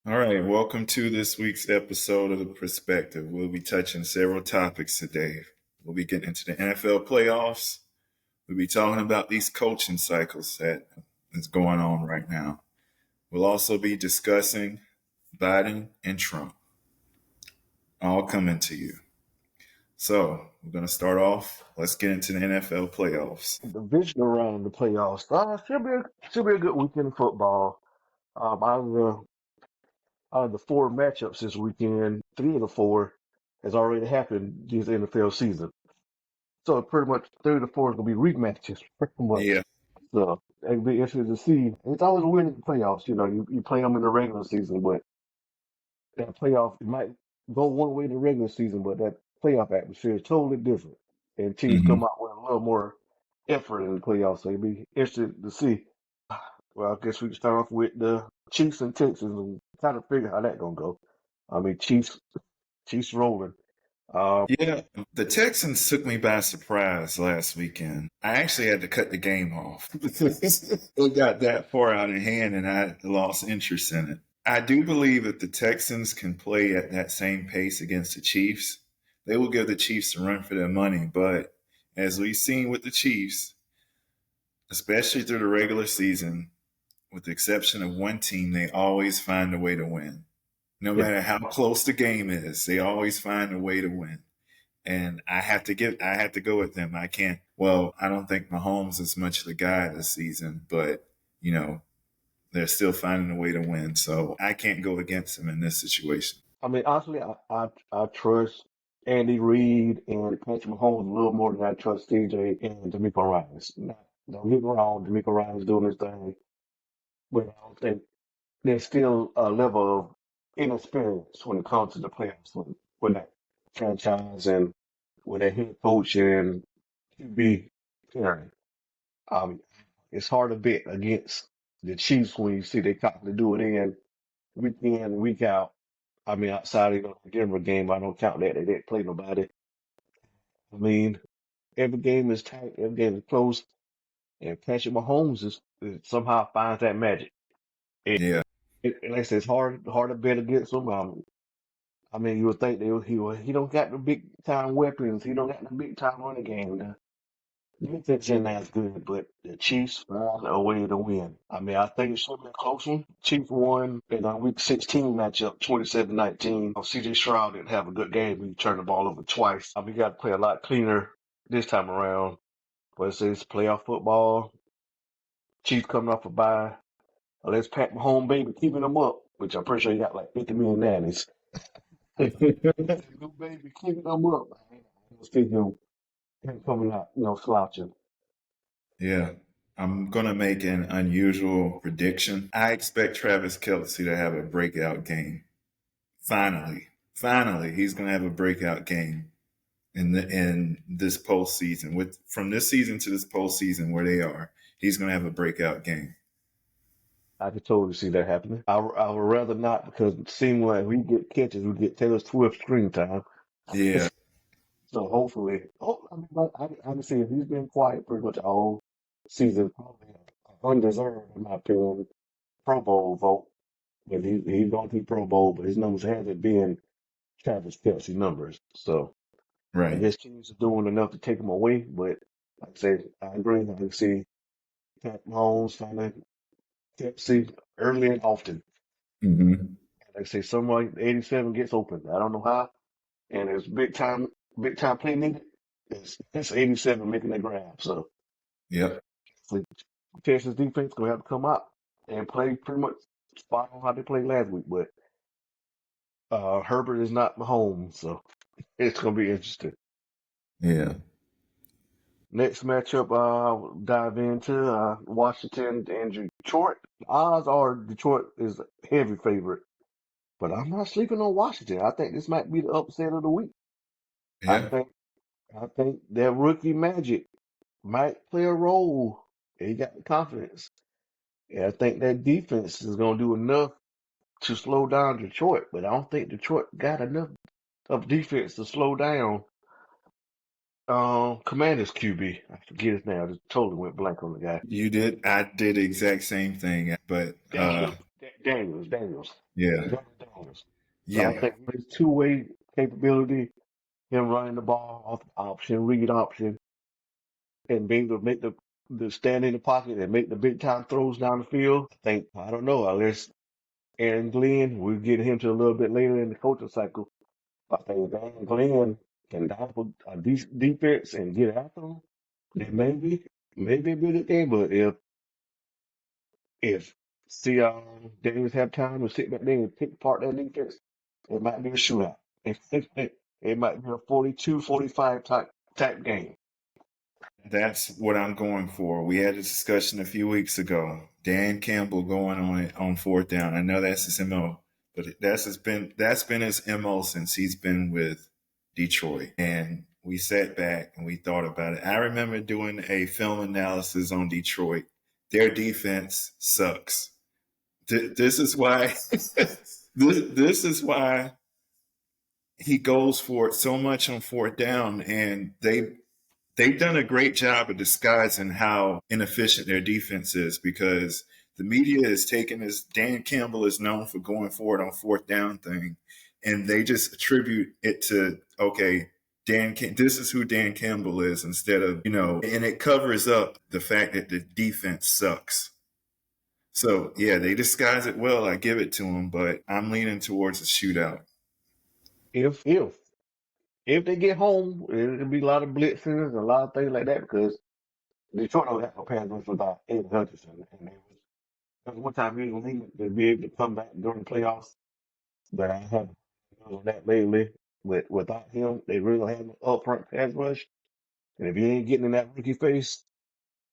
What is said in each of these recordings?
All right, welcome to this week's episode of The Perspective. We'll be touching several topics today. We'll be getting into the NFL playoffs. We'll be talking about these coaching cycles that is going on right now. We'll also be discussing Biden and Trump, all coming to you. So we're going to start off. Let's get into the NFL playoffs. Division around the playoffs. Should be a good weekend of football. Out of the four matchups this weekend, three of the four has already happened this NFL season. So pretty much three of the four is gonna be rematches, pretty much. Yeah. So it'll be interesting to see. It's always winning the playoffs. You play them in the regular season, but that playoff it might go one way in the regular season, but that playoff atmosphere is totally different. And teams hmm come out with a little more effort in the playoffs. So it'll be interesting to see. Well, I guess we can start off with the Chiefs and Texans and kind of figure how that gonna go. I mean, Chiefs rolling. Uh, Yeah, the Texans took me by surprise last weekend. I actually had to cut the game off. It got that far out of hand and I lost interest in it. I do believe that the Texans can play at that same pace against the Chiefs. They will give the Chiefs a run for their money, but as we've seen with the Chiefs, especially through the regular season, with the exception of one team, they always find a way to win. No yeah, matter how close the game is, they always find a way to win. And I have to go with them. I can't. Well, I don't think Mahomes is much of the guy this season, but you know they're still finding a way to win. So I can't go against them in this situation. I mean, honestly, I trust Andy Reid and Patrick Mahomes a little more than I trust CJ and D'Amico Ryans. Now, don't get me wrong, D'Amico Ryans doing his thing, but I don't think there's still a level of inexperience when it comes to the playoffs when that franchise and with that head coach and QB pairing. Um, it's hard to bet against the Chiefs when you see they constantly do it in, week out. I mean, outside of the Denver game, I don't count that. They didn't play nobody. I mean, every game is tight, every game is close, and Patrick Mahomes is somehow finds that magic. Yeah, Like I said, it's hard to bet against him. I mean, you would think he don't got the big time weapons. He don't got the big time running game. The defense ain't as good, but the Chiefs found a way to win. I mean, I think it should have been a close one. Chiefs won in a Week 16 matchup, 27-19. C.J. Stroud didn't have a good game. He turned the ball over twice. We got to play a lot cleaner this time around. But it's playoff football. Chiefs coming off a bye. Let's pack my home baby, keeping them up, which I'm pretty sure you got like 50 million nannies. New baby, keeping them up. I don't see him coming out, slouching. yeah. I'm gonna make an unusual prediction. I expect Travis Kelce to have a breakout game. Finally, he's gonna have a breakout game in this postseason. With from this season to this postseason where they are, he's gonna have a breakout game. I could totally see that happening. I would rather not because it seems like we get catches, we get Taylor Swift screen time. Yeah, So hopefully, I mean, I can see if he's been quiet pretty much all season, probably undeserved, in my opinion, Pro Bowl vote. But he's going to Pro Bowl, but his numbers haven't been Travis Kelce numbers. So I right. guess teams are doing enough to take him away. But like I say, I agree. I can see Pat Mahomes finding Kelce early and often. hmm Like I say, someone 87 gets open. I don't know how, and it's big time play needed. It's 87 making that grab. Yep. So Texas defense gonna have to come out and play pretty much spot on how they played last week. But Herbert is not Mahomes, so it's gonna be interesting. Yeah. Next matchup, I'll dive into Washington and Detroit. Odds are Detroit is a heavy favorite, but I'm not sleeping on Washington. I think this might be the upset of the week. I Yeah. think I think that rookie magic might play a role. He got the confidence. And I think that defense is going to do enough to slow down Detroit, but I don't think Detroit got enough of defense to slow down Commanders QB. I forget his name. I just totally went blank on the guy. You did. I did the exact same thing, but Dak Daniels, Yeah. Jordan Daniels. So I Yeah. think his two-way capability, him running the ball off option, read option, and being able to make the stand in the pocket and make the big time throws down the field. I don't know, unless Aaron Glenn, we'll get him to a little bit later in the coaching cycle. I think if Aaron Glenn can down a decent defense and get after him, then maybe it'll be a good game. But if Daniels have time to sit back there and pick apart that defense, it might be a shootout. It might be a 42-45 type game. That's what I'm going for. We had a discussion a few weeks ago. Dan Campbell going on it on fourth down. I know that's his MO, but that's been his MO since he's been with Detroit. And we sat back and we thought about it. I remember doing a film analysis on Detroit. Their defense sucks. This is why this is why he goes for it so much on fourth down, and they've done a great job of disguising how inefficient their defense is because the media is taking this Dan Campbell is known for going forward on fourth down thing, and they just attribute it to okay. This is who Dan Campbell is instead of, and it covers up the fact that the defense sucks. So, yeah, they disguise it well. I give it to them, but I'm leaning towards a shootout. If they get home, it'll be a lot of blitzes and a lot of things like that because Detroit don't have no pass rush without Aiden Hutchinson, and there was one time he was needed to be able to come back during the playoffs, but I haven't done that lately. Without him, they really don't have no upfront pass rush, and if he ain't getting in that rookie face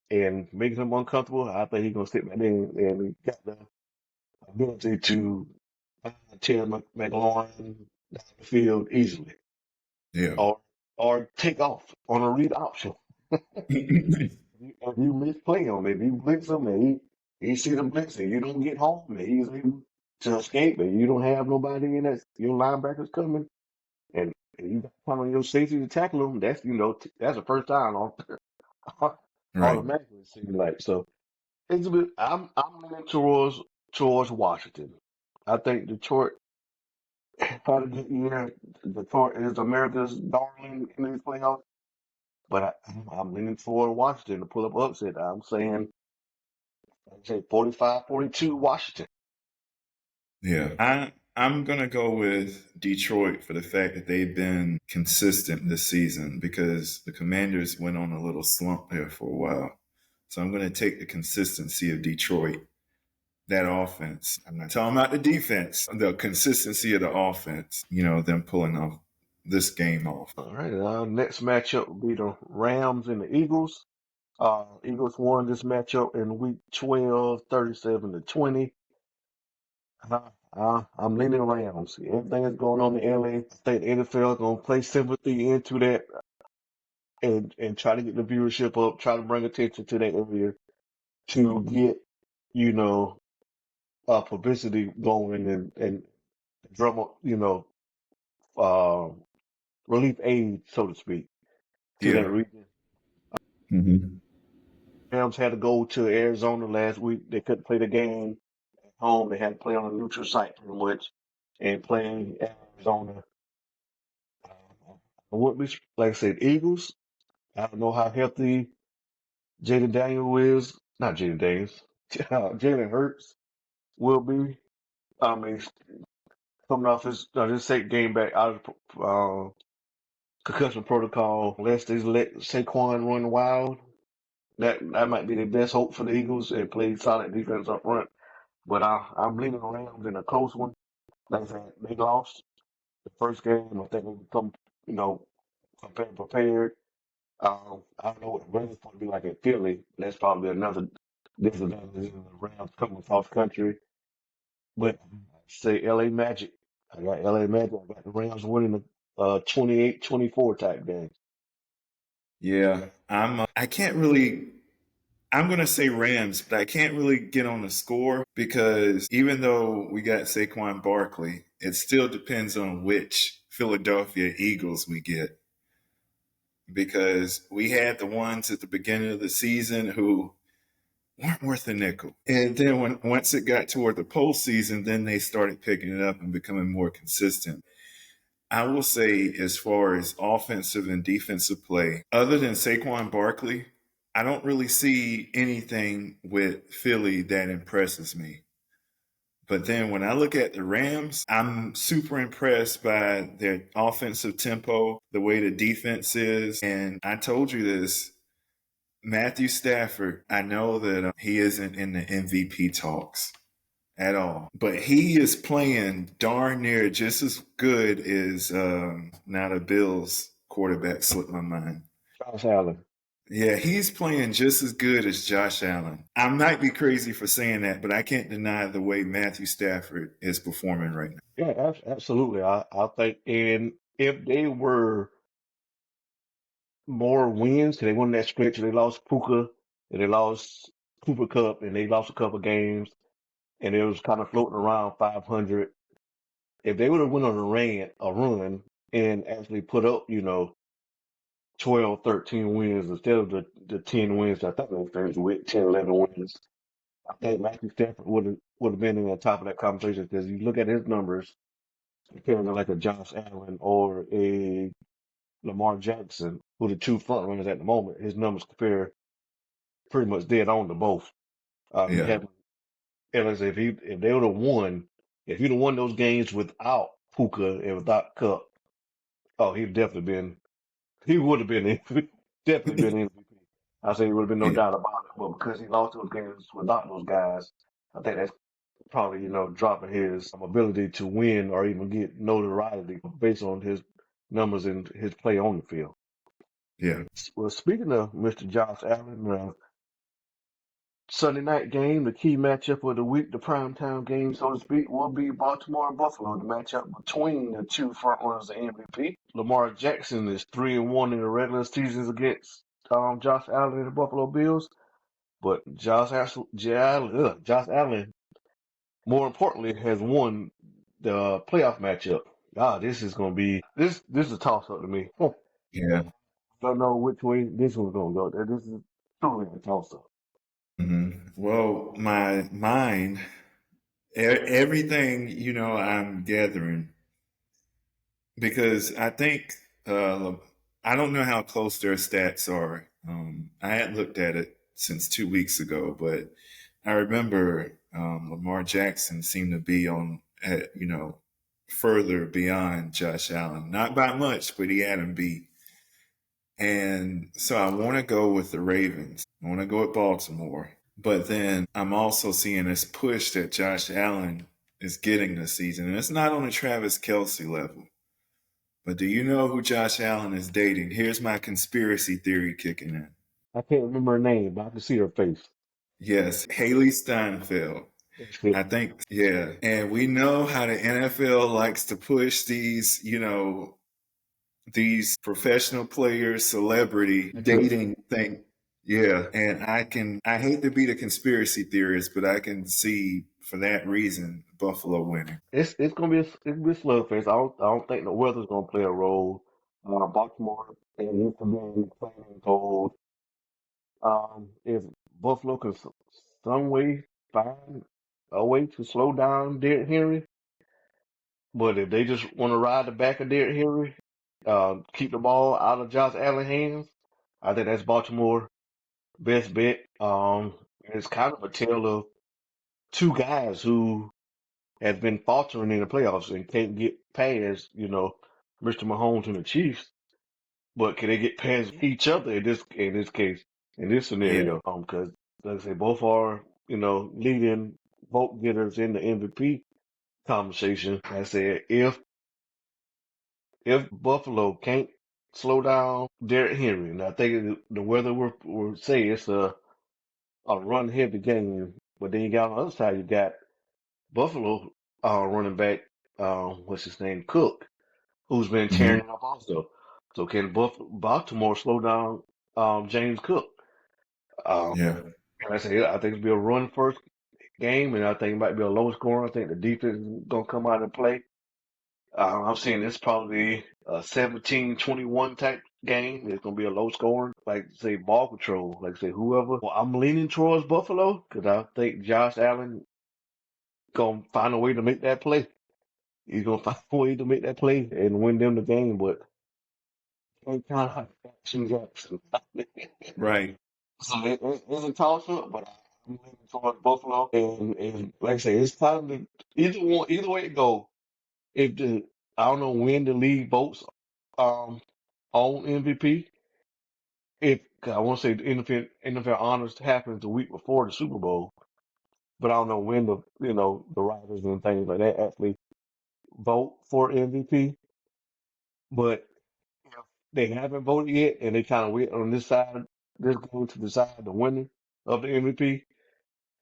and making him uncomfortable, I think he's gonna sit back there and he got the ability to tear McLaurin down the field easily, Yeah. or take off on a read option. If you misplay him, if you blitz him and he see the blitz and you don't get home and he's able to escape and you don't have nobody in that your linebackers coming and you got to come on your safety to tackle him, that's the first time on Right. automatically it seems like. So it's a bit I'm leaning towards Washington. I think Detroit had a good year. Detroit is America's darling in these playoffs. But I'm leaning toward Washington to pull up upset. I'd say 45-42 Washington. Yeah. I'm gonna go with Detroit for the fact that they've been consistent this season because the Commanders went on a little slump there for a while. So I'm gonna take the consistency of Detroit. That offense. I'm not talking about the defense, the consistency of the offense, them pulling off this game off. All right, next matchup will be the Rams and the Eagles. Eagles won this matchup in week 12, 37-20. I'm leaning Rams. Everything that's going on in LA, I think the NFL is going to play sympathy into that and try to get the viewership up, try to bring attention to that area to get, you know, publicity going and drum up, uh, relief aid, so to speak, to Yeah. that region. Mm-hmm. Rams had to go to Arizona last week. They couldn't play the game at home. They had to play on a neutral site pretty much and playing Arizona. I wouldn't be, like I said, Eagles. I don't know how healthy Jaden Daniel is. Not Jaden Daniels. Jalen Hurts will be. I mean, coming off his second game back out of concussion protocol. Let's just let Saquon run wild. That might be the best hope for the Eagles and play solid defense up front. But I'm leaning the Rams in a close one. Like I said, they lost the first game. I think they become, you know, prepared. I don't know what the weather's going to be like in Philly. That's probably another disadvantage in the Rams coming across country. But I say LA Magic. I got LA Magic. I got the Rams winning the 28-24 type game. Yeah. I can't really I'm going to say Rams, but I can't really get on the score because even though we got Saquon Barkley, it still depends on which Philadelphia Eagles we get because we had the ones at the beginning of the season who weren't worth a nickel. And then once it got toward the postseason, then they started picking it up and becoming more consistent. I will say, as far as offensive and defensive play, other than Saquon Barkley, I don't really see anything with Philly that impresses me. But then when I look at the Rams, I'm super impressed by their offensive tempo, the way the defense is. And I told you this, Matthew Stafford, I know that he isn't in the MVP talks at all, but he is playing darn near just as good as now the Bills quarterback slipped my mind. Josh Allen. Yeah, he's playing just as good as Josh Allen. I might be crazy for saying that, but I can't deny the way Matthew Stafford is performing right now. Yeah, absolutely. I think, and if they were more wins, 'cause they won that stretch, they lost Puka, and they lost Cooper Cup, and they lost a couple games, and it was kind of floating around 500. If they would have went on a run, and actually put up, 12, 13 wins instead of the 10 wins, I think they finished with 10, 11 wins. I think Matthew Stafford would have been in the top of that conversation because you look at his numbers compared to like a Josh Allen or a Lamar Jackson, who are the two front runners at the moment. His numbers compare pretty much dead on to both. He Yeah, had, and like I said, if they would have won, if he'd have won those games without Puka and without Cup, oh, he would have been definitely been MVP. I say there would have been no yeah, doubt about it. But because he lost those games without those guys, I think that's probably, dropping his ability to win or even get notoriety based on his numbers and his play on the field. yeah. Well, speaking of Mr. Josh Allen, Sunday night game, the key matchup of the week, the primetime game, so to speak, will be Baltimore and Buffalo, the matchup between the two front runners of MVP. Lamar Jackson is 3-1 in the regular seasons against Josh Allen and the Buffalo Bills, but Josh Allen, more importantly, has won the playoff matchup. This is going to be this is a toss up to me. Yeah. Don't know which way this one's going to go. This is truly a toss up. Well, everything, I'm gathering because I think I don't know how close their stats are. I hadn't looked at it since 2 weeks ago, but I remember Lamar Jackson seemed to be further beyond Josh Allen, not by much, but he had him beat. And so I want to go with the Ravens. I want to go with Baltimore. But then I'm also seeing this push that Josh Allen is getting this season. And it's not on the Travis Kelce level. But do you know who Josh Allen is dating? Here's my conspiracy theory kicking in. I can't remember her name, but I can see her face. Yes, Haley Steinfeld. That's it. I think, yeah. And we know how the NFL likes to push these professional players, celebrity dating thing. Yeah. And I hate to be the conspiracy theorist, but I can see for that reason Buffalo winning. It's gonna be a slugfest. I don't think the weather's gonna play a role. Baltimore and used to being playing in cold. If Buffalo can some way find a way to slow down Derrick Henry, but if they just want to ride the back of Derrick Henry, keep the ball out of Josh Allen's hands, I think that's Baltimore best bet. It's kind of a tale of two guys who has been faltering in the playoffs and can't get past, Mr. Mahomes and the Chiefs. But can they get past each other in this case, in this Yeah. scenario? Because like I say, both are, leading vote getters in the MVP conversation. Like I said, if Buffalo can't slow down Derrick Henry, and I think the weather will say it's a run heavy game, but then you got on the other side, you got Buffalo running back, what's his name, Cook, who's been tearing Mhm. it up also. So can Baltimore slow down James Cook? Um, Yeah. and I say I think it'll be a run first game, and I think it might be a low score. I think the defense is gonna come out and play. I'm seeing this probably a 17-21 type game. It's gonna be a low scoring, like say ball control, like say whoever. Well, I'm leaning towards Buffalo because I think Josh Allen gonna find a way to make that play. He's gonna find a way to make that play and win them the game. But can't count on Jackson. Right. So it's a toss up, but I'm leaning towards Buffalo. And like I say, it's time to either way it go. If the I don't know when the league votes on MVP. If 'Cause I want to say the NFL honors happens the week before the Super Bowl, but I don't know when the writers and things like that actually vote for MVP. But if they haven't voted yet, and they kind of wait on this game to decide the winner of the MVP,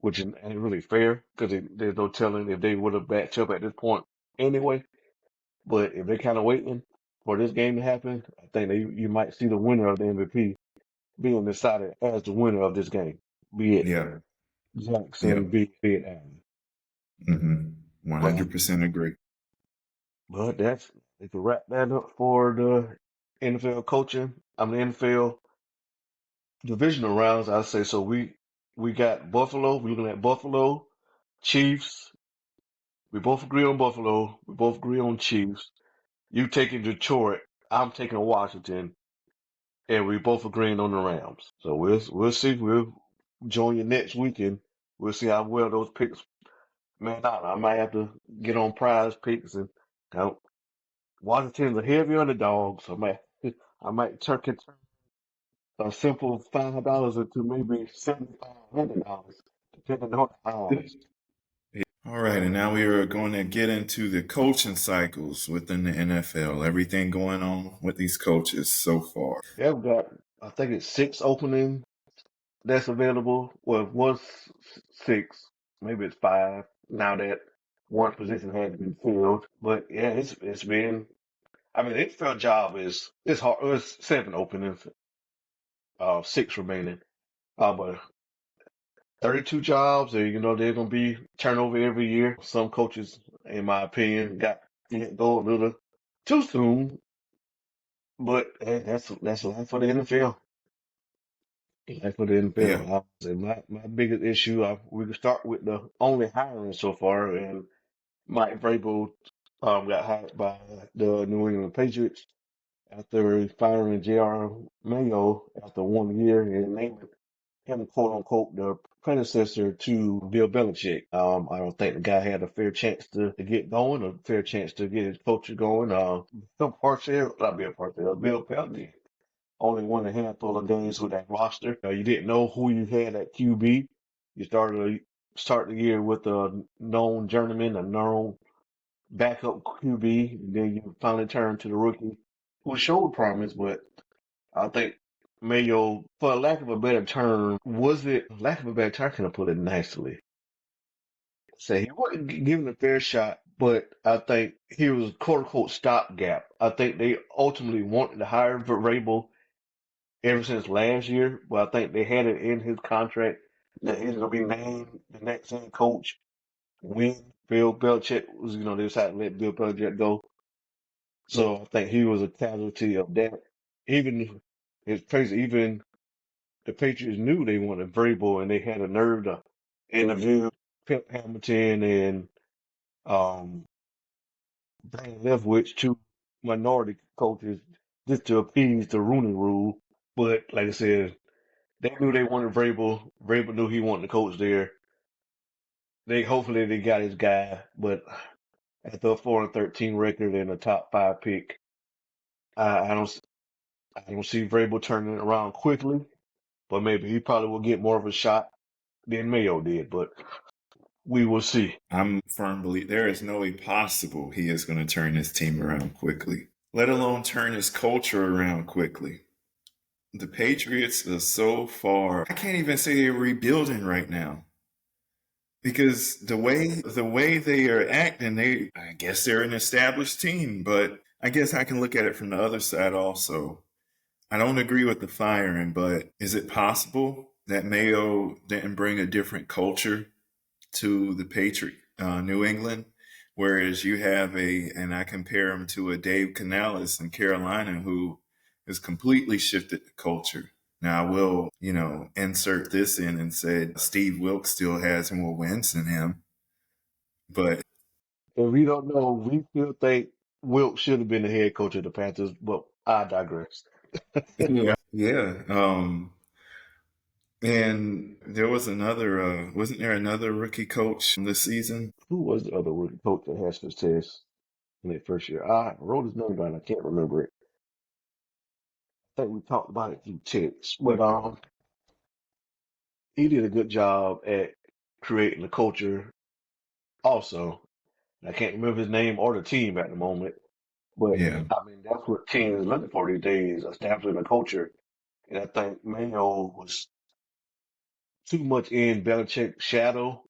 which ain't really fair because there's no telling if they would have matched up at this point anyway. But if they're kind of waiting for this game to happen, I think you might see the winner of the MVP being decided as the winner of this game, be it Yeah. Jackson, Yep. be it Allen. But 100% agree. but that's if we wrap that up for the NFL coaching. I'm the NFL divisional rounds. I say so. We got Buffalo. We're looking at Buffalo, Chiefs. We both agree on Buffalo. We both agree on Chiefs. You taking Detroit. I'm taking Washington, and we both agreeing on the Rams. So we'll see. We'll join you next weekend. We'll see how well those picks. Man, I might have to get on prize picks and count. Washington's a heavy underdog, so I might turn a simple $5 into maybe $7,500, depending on the odds. All right, and now we are going to get into the coaching cycles within the NFL. Everything going on with these coaches so far. Yeah, we got I think it's 6 openings that's available. Well, it was six, maybe it's five now that one position has been filled. But yeah, it's been. I mean, the NFL job is it's hard. It's 7 openings, six remaining. But 32 jobs, and they're gonna be turnover every year. Some coaches, in my opinion, got let go a little too soon. But hey, that's life for the NFL. Life for the Yeah, NFL. I would say my biggest issue. We can start with the only hiring so far, and Mike Vrabel got hired by the New England Patriots after firing J.R. Mayo after 1 year and naming him, quote unquote, the predecessor to Bill Belichick. I don't think the guy had a fair chance to get going, a fair chance to get his culture going. Bill Parcells, not Bill Parcells, Bill Belichick only won a handful of games with that roster. You didn't know who you had at QB. You start the year with a known journeyman, a known backup QB, and then you finally turn to the rookie who showed promise, but I think Mayo, for lack of a better term, lack of a better term, can I put it nicely? Say he wasn't given a fair shot, but I think he was quote unquote stopgap. I think they ultimately wanted to hire Vrabel ever since last year, but I think they had it in his contract that he's gonna be named the next head coach when Bill Belichick was, they decided to let Bill Belichick go. So I think he was a casualty of that. Even it's crazy. Even the Patriots knew they wanted Vrabel, and they had a nerve to interview Pep Hamilton and um, Brandon Leftwich, two minority coaches, just to appease the Rooney Rule. But like I said, they knew they wanted Vrabel. Vrabel knew he wanted to coach there. Hopefully they got his guy, but after a 4-13 record and a top five pick, I, I don't I don't see Vrabel turning it around quickly. But maybe he probably will get more of a shot than Mayo did. But we will see. I'm firm believe there is no way possible he is going to turn his team around quickly, let alone turn his culture around quickly. The Patriots are so far. I can't even say they're rebuilding right now because the way they are acting, I guess they're an established team, but I guess I can look at it from the other side also. I don't agree with the firing, but is it possible that Mayo didn't bring a different culture to the New England? Whereas you have and I compare him to a Dave Canales in Carolina, who has completely shifted the culture. Now, I will, insert this in and said Steve Wilkes still has more wins than him, but And we don't know. We still think Wilt should have been the head coach of the Panthers, but I digress. yeah. And there was wasn't there another rookie coach this season? Who was the other rookie coach that had success in that first year? I wrote his name down. I can't remember it. I think we talked about it through text, but he did a good job at creating the culture. Also, I can't remember his name or the team at the moment, but Yeah, I mean that's what teams is looking for these days: establishing a culture. And I think Mayo was too much in Belichick's shadow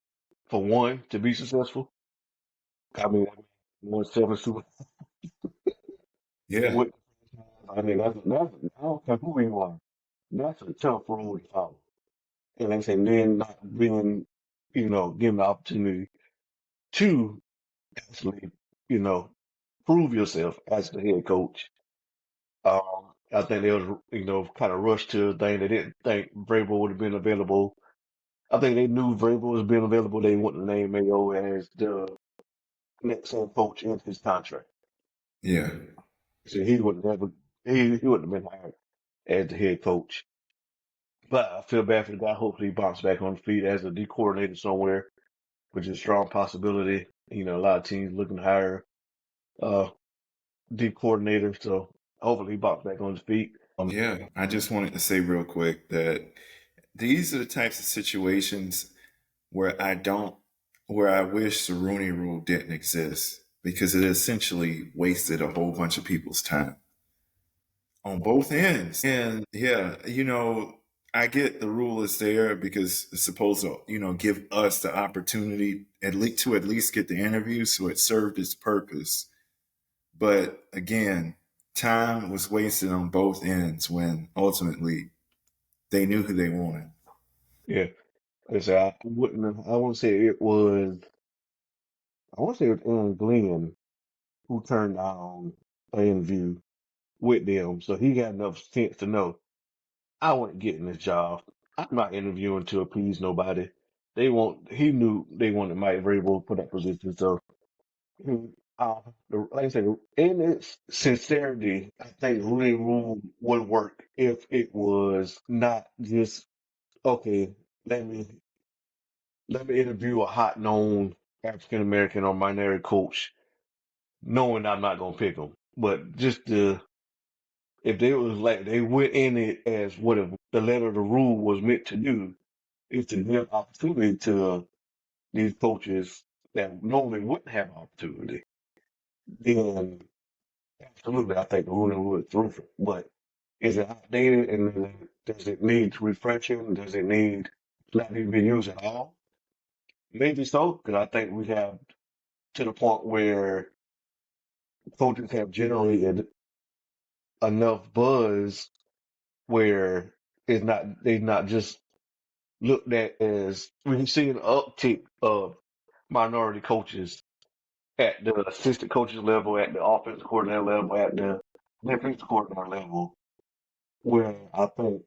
for one to be successful. I mean, won 7 Super yeah, with. I mean, that's I don't care who you are. That's a tough road to follow. And like I said, then not being, given the opportunity to actually, you know, prove yourself as the head coach. I think they was, kind of rushed to a thing. They didn't think Vrabel would have been available. I think they knew Vrabel was being available. They wouldn't name Mayo as the next head coach in his contract. yeah, So he would never, he wouldn't have been hired as the head coach. But I feel bad for the guy. Hopefully he bounces back on the feet as a D coordinator somewhere, which is a strong possibility. A lot of teams looking to hire uh D coordinator, so hopefully he bounces back on his feet. yeah. I just wanted to say real quick that these are the types of situations where where I wish the Rooney Rule didn't exist because it essentially wasted a whole bunch of people's time on both ends. And yeah, I get the rule is there because it's supposed to, give us the opportunity at least get the interview, so it served its purpose. But again, time was wasted on both ends when ultimately they knew who they wanted. Yeah, like I said, I want to say it was, I want to say it was Aaron Glenn who turned down an interview with them, so he got enough sense to know I wasn't getting this job. I'm not interviewing to appease nobody. He knew they wanted Mike Vrabel for that position, so he, like I said, in its sincerity, I think Rooney Rule would work if it was not just okay. Let me let me interview a hot known African American or minority coach, knowing I'm not gonna pick him. But just if they was like they went in it as what the letter of the rule was meant to do, is to give opportunity to these coaches that normally wouldn't have opportunity. Then absolutely, I think the ruling rule is terrific. But is it outdated and does it need refreshing? Does it need not even be used at all? Maybe so, because I think we have to the point where coaches have generated enough buzz where they're not just looked at as we can see an uptick of minority coaches at the assistant coaches level, at the offensive coordinator level, at the defensive coordinator level, where I think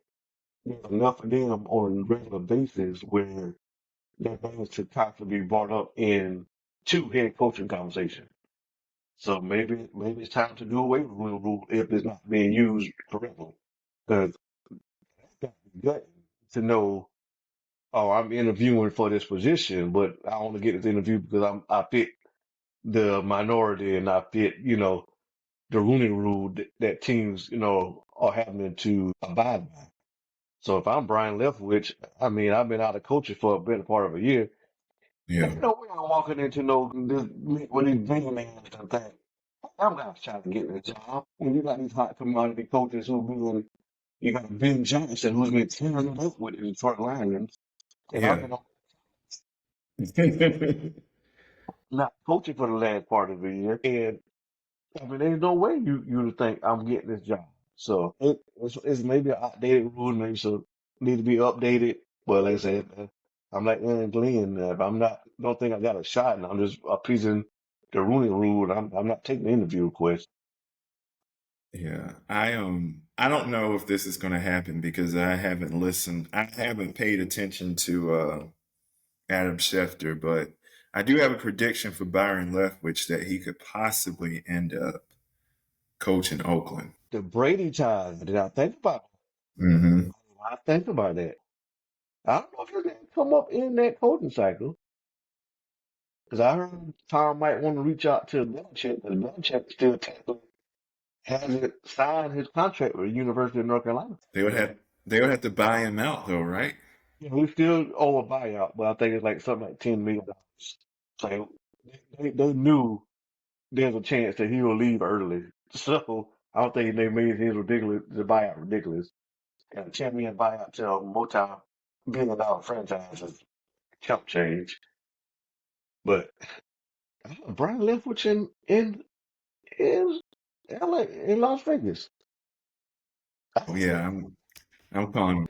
there's enough of them on a regular basis where their names should constantly be brought up in two head coaching conversation. So maybe it's time to do away with the rule if it's not being used correctly. Because it's got to be gutting to know, oh, I'm interviewing for this position, but I only get this interview because I fit the minority and I fit, the Rooney Rule that teams, are having to abide by. So if I'm Brian Leftwich, I mean, I've been out of coaching for a better part of a year. Yeah. Ain't no way I'm walking into meet with these billionaires and think I'm not trying to get this job. And you got these hot commodity coaches you got Ben Johnson who's been tearing it up with the Detroit Lions, and I've Yeah. been not coaching for the last part of the year. And I mean, there's no way you would think I'm getting this job. So it's maybe an outdated rule, maybe so need to be updated. But like I said, I'm like Aaron Glenn. If I'm not, don't think I got a shot, and I'm just appeasing the Rooney Rule. And I'm not taking the interview request. Yeah, I don't know if this is going to happen because I haven't listened. I haven't paid attention to Adam Schefter, but I do have a prediction for Byron Leftwich that he could possibly end up coaching Oakland. The Brady time. Did I think about Hmm. I think about that. I don't know if you're going to come up in that coaching cycle because I heard Tom might want to reach out to Belichick because Belichick still technically hasn't signed his contract with the University of North Carolina. They would have they would have to buy him out though, right? You know, we still owe a buyout, but I think it's like something like $10 million. So they knew there's a chance that he will leave early. So I don't think they made his ridiculous the buyout ridiculous. And a champion buyout to a multi-billion-dollar franchise is chump change. But Brian Leftwich in LA in Las Vegas. I Oh can see yeah, I'm calling.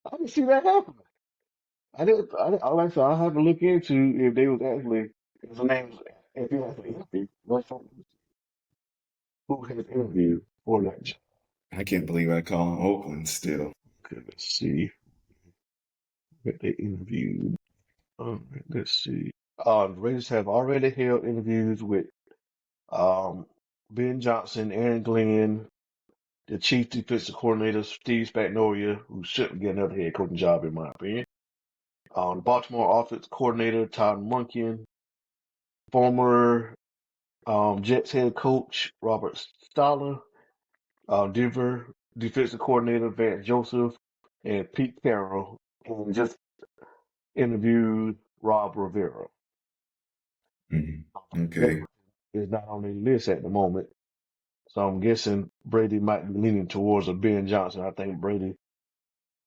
I can see that happening. Like I said, I have to look into if they was actually if the names if he has an interview. Who has interviewed for that job? I can't believe I call him Oakland still. Okay, let's see what they interviewed. Let's see. The Raiders have already held interviews with um, Ben Johnson, Aaron Glenn, the chief defensive coordinator, Steve Spagnuolo, who shouldn't get another head coaching job, in my opinion. The Baltimore offense coordinator, Todd Monken, former Jets head coach, Robert Stoller, Denver defensive coordinator, Vance Joseph, and Pete Carroll, and just interviewed Rob Rivera. Mhm. Okay. Leftwich is not on the list at the moment. So I'm guessing Brady might be leaning towards a Ben Johnson. I think Brady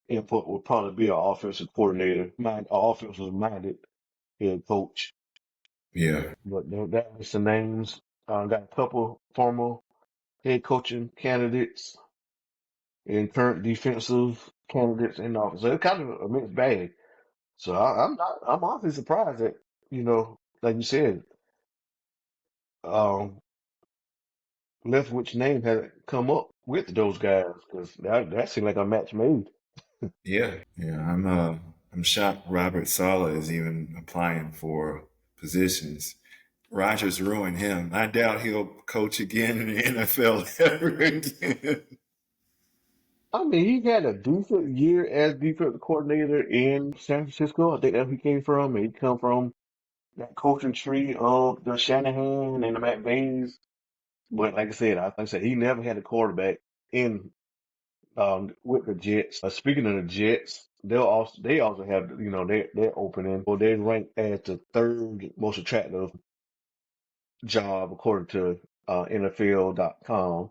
input would probably be an offensive coordinator, offensive minded head coach. Yeah. But that was the names. Got a couple former head coaching candidates and current defensive candidates in the office. So it's kind of a mixed bag. So I'm honestly surprised that, like you said, um, Leftwich name hasn't come up with those guys because that seemed like a match made. Yeah. Yeah. I'm shocked Robert Sala is even applying for positions. Rogers ruined him. I doubt he'll coach again in the NFL ever again. I mean, he had a decent year as defensive coordinator in San Francisco. I think that's where he came from. He come from that coaching tree of the Shanahan and the McVays. But like I said, he never had a quarterback in with the Jets. Speaking of the Jets, they also have their opening. Well, they ranked as the third most attractive job according to NFL.com.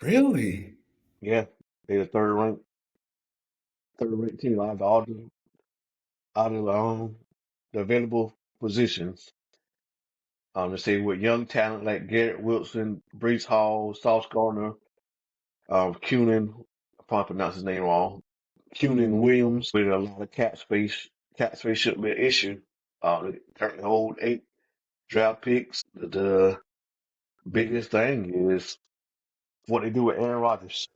Really? Yeah, they're the third ranked team out of the available positions. They say with young talent like Garrett Wilson, Brees Hall, Sauce Gardner, Cunin, I probably pronounced his name wrong. Cunin Williams with a lot of cap space. Cap space shouldn't be an issue. They currently hold 8 draft picks. The biggest thing is what they do with Aaron Rodgers.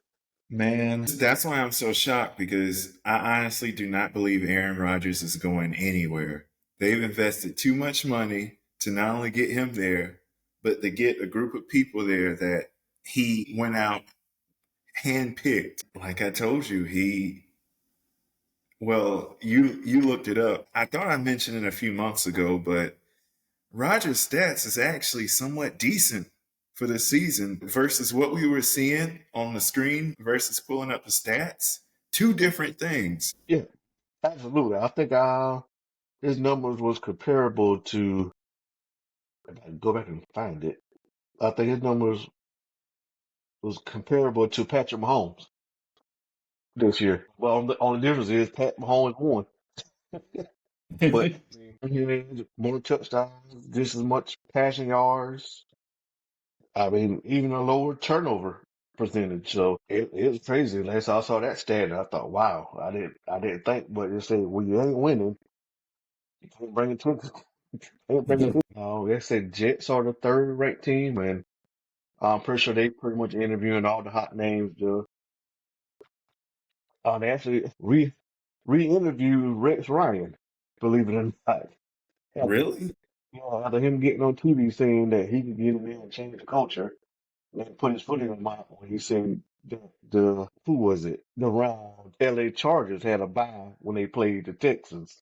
Man, that's why I'm so shocked because I honestly do not believe Aaron Rodgers is going anywhere. They've invested too much money to not only get him there, but to get a group of people there that he went out handpicked. Like I told you, you looked it up. I thought I mentioned it a few months ago, but Rogers' stats is actually somewhat decent for the season versus what we were seeing on the screen versus pulling up the stats. Two different things. Yeah, absolutely. I think his numbers was comparable to. I gotta go back and find it. I think his numbers was comparable to Patrick Mahomes this year. Well, the only difference is Pat Mahomes won, but he had more touchdowns, just as much passing yards. I mean, even a lower turnover percentage. So it was crazy. Last I saw that stat, I thought, wow, I didn't think, but it said, well, you ain't winning. You can't bring it to. Can't bring it. They said Jets are the third ranked team, and I'm pretty sure they pretty much interviewing all the hot names. They actually re-interviewed Rex Ryan, believe it or not. After, Really? after him getting on TV saying that he could get in there and change the culture and put his foot in the mouth when he said the who was it? The round LA Chargers had a bye when they played the Texans.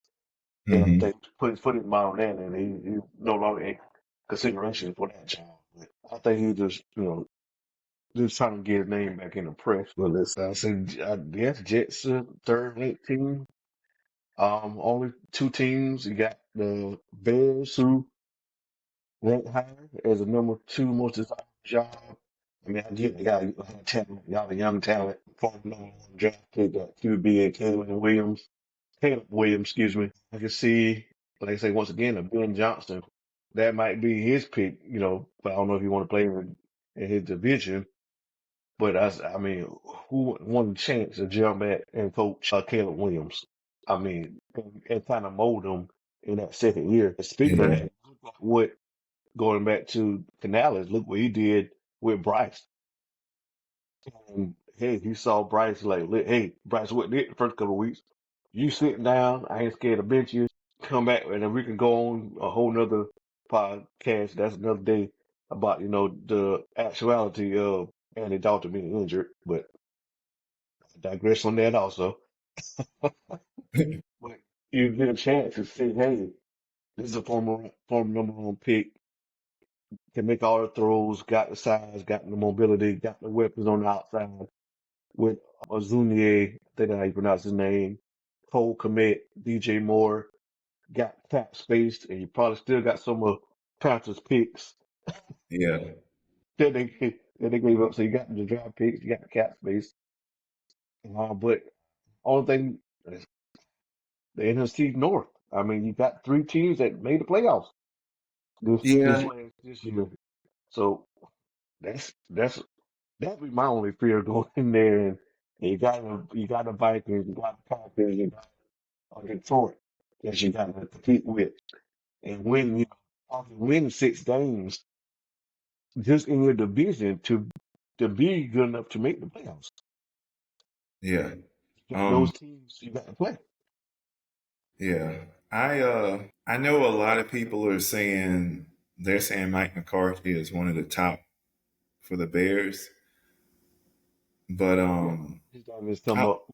And I Hmm. think put his foot in the mouth on that and he no longer in consideration for that job. But I think he just trying to get his name back in the press. But I said, I guess Jets third ranked team. Only two teams. You got the Bears who ranked higher as the number two most desirable job. I mean, I get they got a lot of talent, a lot of young talent. From number one draft pick, got QB and Caleb Williams, excuse me. I can see, like I say, once again, a Ben Johnson. That might be his pick, but I don't know if you want to play in his division. But I mean, who wouldn't want a chance to jump at and coach Caleb Williams? I mean, and kind of mold him in that second year. And speaking of Yeah. that, what going back to Canales, look what he did with Bryce. And hey, he saw Bryce like, hey, Bryce, what did the first couple of weeks? You sitting down, I ain't scared to bench you. Come back, and then we can go on a whole nother podcast. That's another day about the actuality of Andy Dalton being injured. But I digress on that also. But you get a chance to see, hey, this is a former number one pick. Can make all the throws, got the size, got the mobility, got the weapons on the outside. With Azunier, I think that's how you pronounce his name. Cole Komet, DJ Moore, got cap space, and you probably still got some of Panthers picks Yeah. that they gave up. So you got the draft picks, you got the cap space. But only thing is the NFC North. I mean, you got three teams that made the playoffs Yeah. this year. So that's that'd be my only fear going in there. And you got the Vikings, you got the Packers, you got Detroit that you got to compete with, and win 6 games just in your division to be good enough to make the playoffs. Yeah. Those Um, teams you got to play. yeah. I know a lot of people are saying they're saying Mike McCarthy is one of the top for the Bears, but Yeah, he's done this come I, up.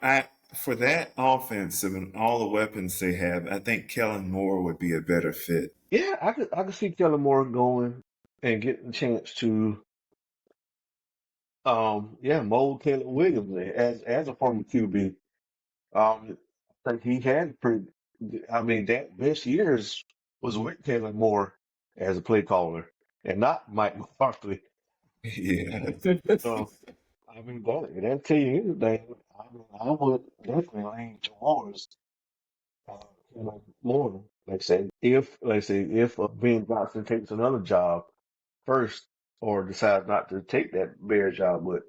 I for that offense and all the weapons they have, I think Kellen Moore would be a better fit. Yeah, I could see Kellen Moore going and getting a chance to mold Caleb Williams as a former QB. I think he had pretty. I mean, that best years was with Kellen Moore as a play caller, and not Mike McCarthy. Yeah. So, I mean, that tell you anything. I mean, I would definitely lean towards uh, Moore. Like say if Ben Johnson takes another job first, or decides not to take that Bear job, but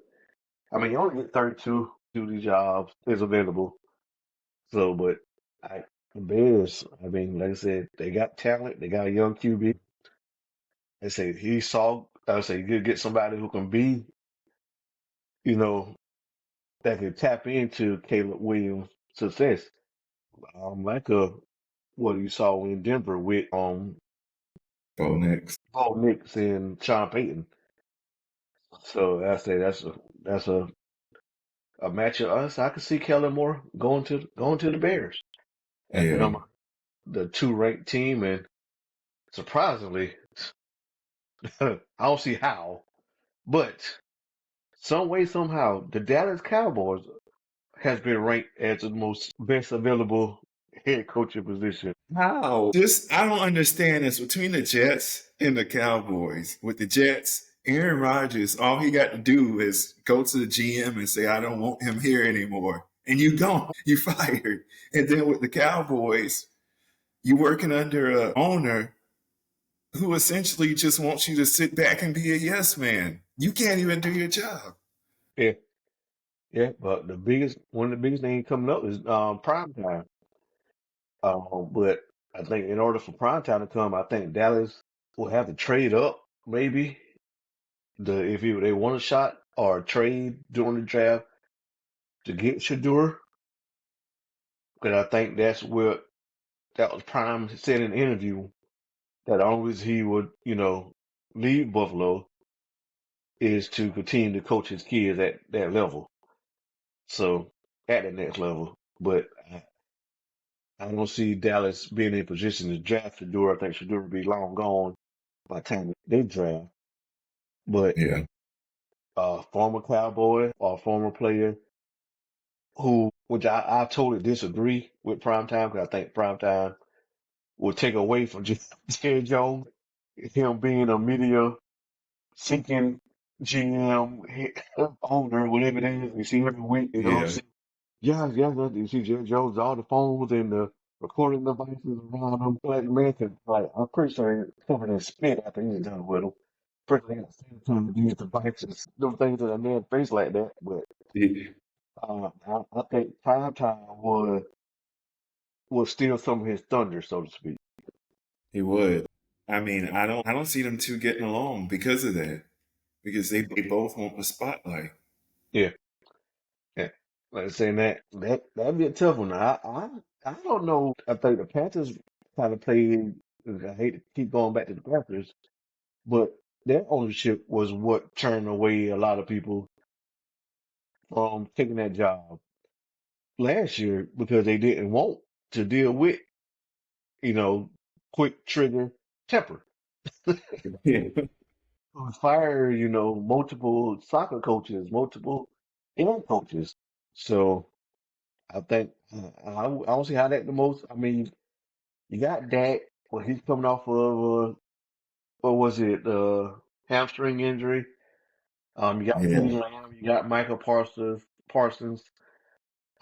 I mean, you only get 32 duty jobs is available. So, but I the Bears, I mean, like I said, they got talent. They got a young QB. They say I say you could get somebody who can be, you know, that can tap into Caleb Williams' success. Like what you saw in Denver with Bo Nix. Paul Nix and Sean Payton. So I say that's a match of us. I could see Kellen Moore going to the Bears as Yeah. the two ranked team, and surprisingly, I don't see how, but some way somehow the Dallas Cowboys has been ranked as the most best available head coaching position. How? Just I don't understand this between the Jets and the Cowboys. With the Jets, Aaron Rodgers, all he got to do is go to the GM and say, "I don't want him here anymore," and you gone, you fired. And then with the Cowboys, you working under a owner who essentially just wants you to sit back and be a yes man. You can't even do your job. Yeah, yeah, but one of the biggest things coming up is prime time. But I think in order for prime time to come, I think Dallas will have to trade up maybe they want a shot or a trade during the draft to get Shador, because I think that's what that was Prime said in the interview that the only reason he would, leave Buffalo is to continue to coach his kids at that level. So at the next level. But I don't see Dallas being in a position to draft Shador. I think Shador would be long gone by the time they draft. But Yeah. a former Cowboy or former player which I totally disagree with Primetime because I think Primetime will take away from Jerry Jones, him being a media seeking GM, owner, whatever it is. You see every week, Yeah. see, yeah, you see Jerry Jones, all the phones and the recording devices around him. Like, man, I'm pretty sure he's covered in spit after he's done with him. Pretty sure he got sanitizer to use devices, them things to that man's face like that. But He, I think Primetime will steal some of his thunder, so to speak. he would. I mean, I don't see them two getting along because of that. Because they both want the spotlight. Yeah, yeah. Like I saying that'd be a tough one. I don't know. I think the Panthers kind of played. I hate to keep going back to the Panthers, but their ownership was what turned away a lot of people from taking that job last year because they didn't want to deal with, you know, quick trigger temper. Yeah. Who fired, multiple soccer coaches, multiple NFL coaches. So I think I don't see how that the most. I mean, you got Dak, well, he's coming off of what was it, hamstring injury. You got Yeah. CeeDee Lamb, you got Michael Parsons.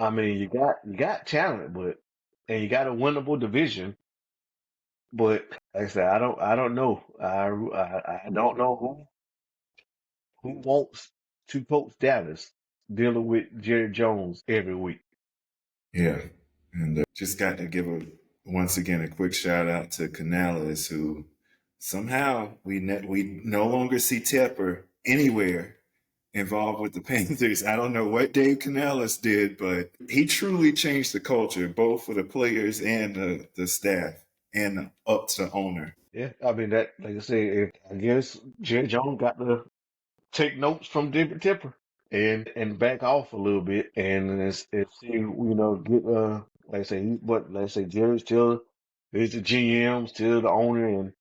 I mean, you got talent, and you got a winnable division. But like I said, I don't know. I don't know who wants to coach Dallas dealing with Jerry Jones every week. Yeah. And just got to give once again a quick shout out to Canales, who somehow we no longer see Tepper anywhere involved with the Panthers. I don't know what Dave Canales did, but he truly changed the culture, both for the players and the staff and up to owner. Yeah, I mean that. Like I said, I guess Jerry Jones got to take notes from David Tipper and back off a little bit and see, get like I say, but like I say, Jerry still is the GM, still the owner, and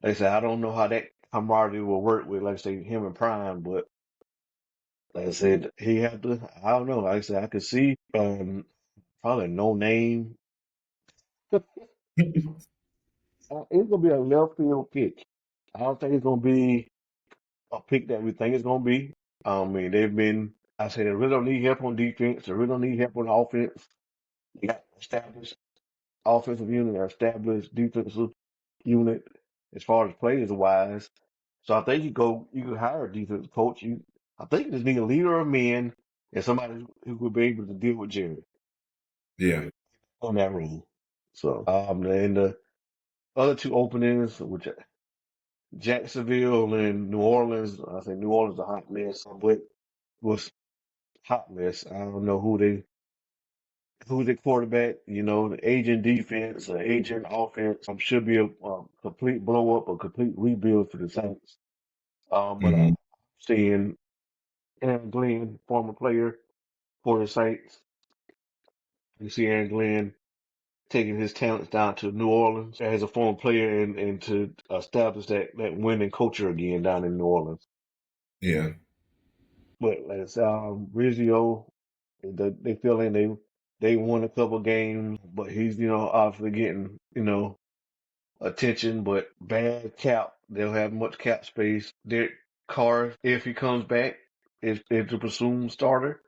like I say, I don't know how that camaraderie will work with, like I say, him and Prime, but like I said, he had to. I don't know. Like I said, I could see probably no name. It's gonna be a left field pick. I don't think it's gonna be a pick that we think it's gonna be. I mean, I say they really don't need help on defense. They really don't need help on offense. They got established offensive unit or established defensive unit as far as players wise. So I think you could hire a defensive coach. I think you just need a leader of men and somebody who could be able to deal with Jerry Yeah. on that role. So, and the other two openings, which Jacksonville and New Orleans, I think New Orleans is a hot mess, but was hot mess. I don't know who's the quarterback. The aging defense, aging offense should be a complete blow up, a complete rebuild for the Saints. But I'm Hmm. seeing Aaron Glenn, former player for the Saints. You see Aaron Glenn taking his talents down to New Orleans as a former player and to establish that winning culture again down in New Orleans. Yeah. But like I said, Rizzo, they feel in they won a couple games, but he's obviously getting attention, but bad cap. They'll have much cap space. Derek Carr, if he comes back, is the presumed starter.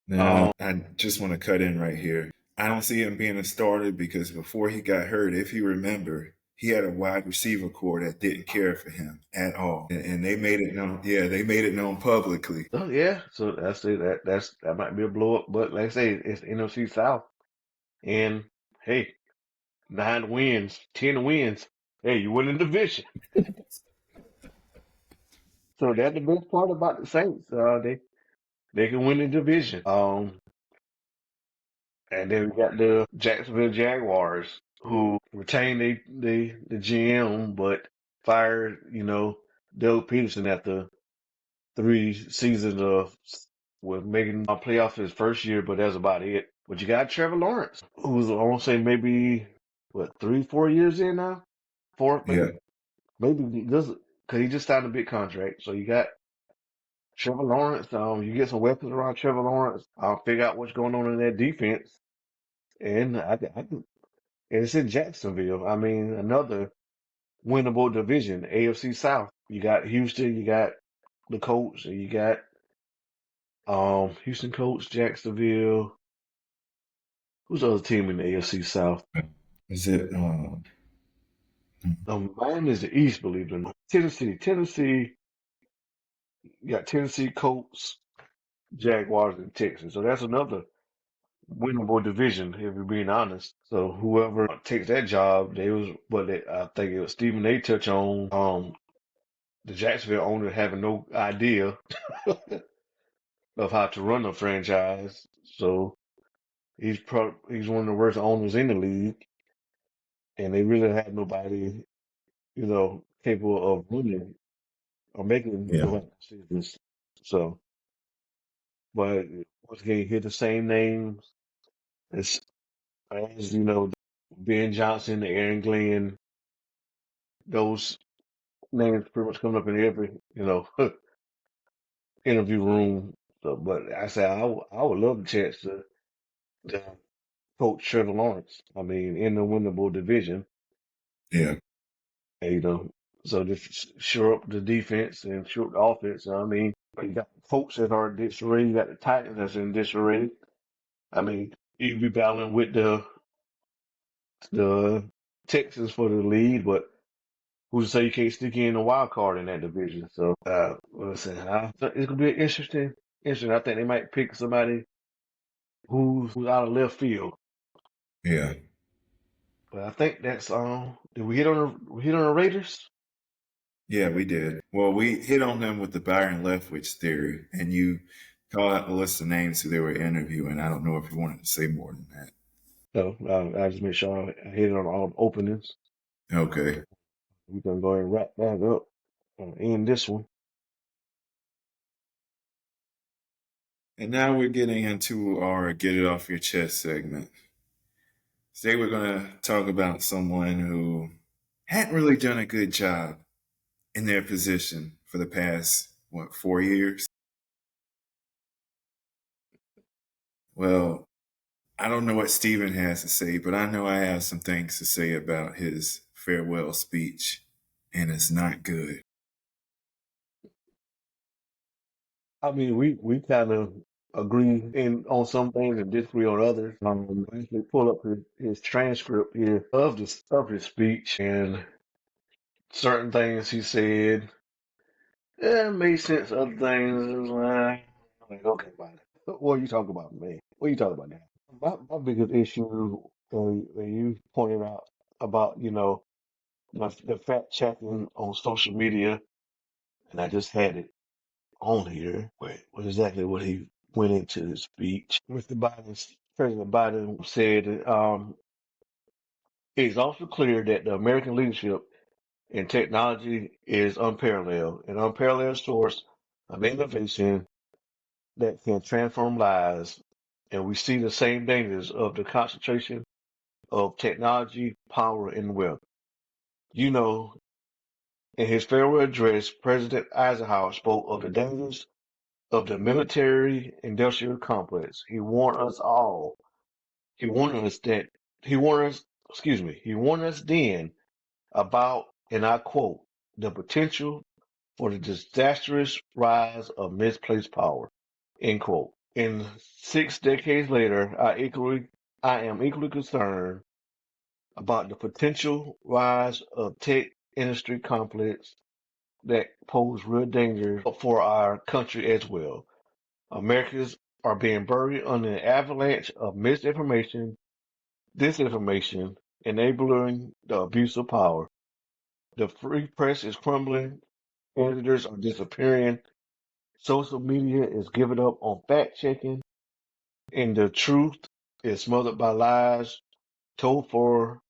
Now, I just want to cut in right here. I don't see him being a starter because before he got hurt, if you remember, he had a wide receiver core that didn't care for him at all. And they made it known. Yeah, they made it known publicly. Oh yeah, so that's it. That might be a blow up, but like I say, it's NFC South, and hey, 9 wins, 10 wins. Hey, you win the division. So that's the best part about the Saints. They can win the division. And then we got the Jacksonville Jaguars who retained the GM but fired, Doug Peterson after 3 seasons of with making a playoff his first year, but that's about it. But you got Trevor Lawrence, who's I want to say maybe what 3, 4 years in now, four Yeah, maybe just because he just signed a big contract. So you got Trevor Lawrence. You get some weapons around Trevor Lawrence. I'll figure out what's going on in that defense, and I can. And it's in Jacksonville. I mean, another winnable division, AFC South. You got Houston, you got the Colts, and you got Houston Colts, Jacksonville. Who's the other team in the AFC South? is it? Mine is the East, believe it or not. Tennessee. You got Tennessee, Colts, Jaguars, and Texans. So that's another winnable division, if you're being honest. So whoever takes that job, I think it was Stephen A. touch on the Jacksonville owner having no idea of how to run a franchise. So he's one of the worst owners in the league, and they really had nobody, capable of running or making the Yeah, right decisions. So, but once again, you hear the same names as Ben Johnson, Aaron Glenn, those names pretty much coming up in every interview room. So, but I say I would love the chance to coach Trevor Lawrence. I mean, in the winnable division, yeah, and, so just shore up the defense and shore up the offense. I mean, you got the Colts that are in disarray. You got the Titans that's in disarray. I mean, you be battling with the Texans for the lead, but who's to say you can't stick in a wild card in that division? So, it's gonna be interesting. I think they might pick somebody who's out of left field. yeah, But I think that's did we hit on the Raiders? yeah. We did. Well, we hit on them with the Byron Leftwich theory, and you call out the list of names who they were interviewing. I don't know if you wanted to say more than that. No, I just make sure I hit it on all the openings. Okay. We can go ahead and wrap that up and end this one. And now we're getting into our get it off your chest segment. Today we're going to talk about someone who hadn't really done a good job in their position for the past, 4 years? Well, I don't know what Stephen has to say, but I know I have some things to say about his farewell speech, and it's not good. I mean, we kind of agree on some things and disagree on others. I actually pull up his transcript here of his speech, and certain things he said, made sense. Other things, it was like, okay, fine. What are you talking about, man? What are you talking about now? My biggest issue that you pointed out about, the fact checking on social media, and I just had it on here. Wait, what exactly what he went into the speech? President Biden said, it's also clear that the American leadership in technology is unparalleled, an unparalleled source of innovation that can transform lives. And we see the same dangers of the concentration of technology, power, and wealth. You know, in his farewell address, President Eisenhower spoke of the dangers of the military industrial complex. He warned us that, he warned us then about, and I quote, the potential for the disastrous rise of misplaced power, end quote. And 6 decades later, I am equally concerned about the potential rise of tech industry complex that pose real danger for our country as well. Americans are being buried under an avalanche of misinformation, disinformation, enabling the abuse of power. The free press is crumbling, editors are disappearing. Social media is giving up on fact checking, and the truth is smothered by lies told for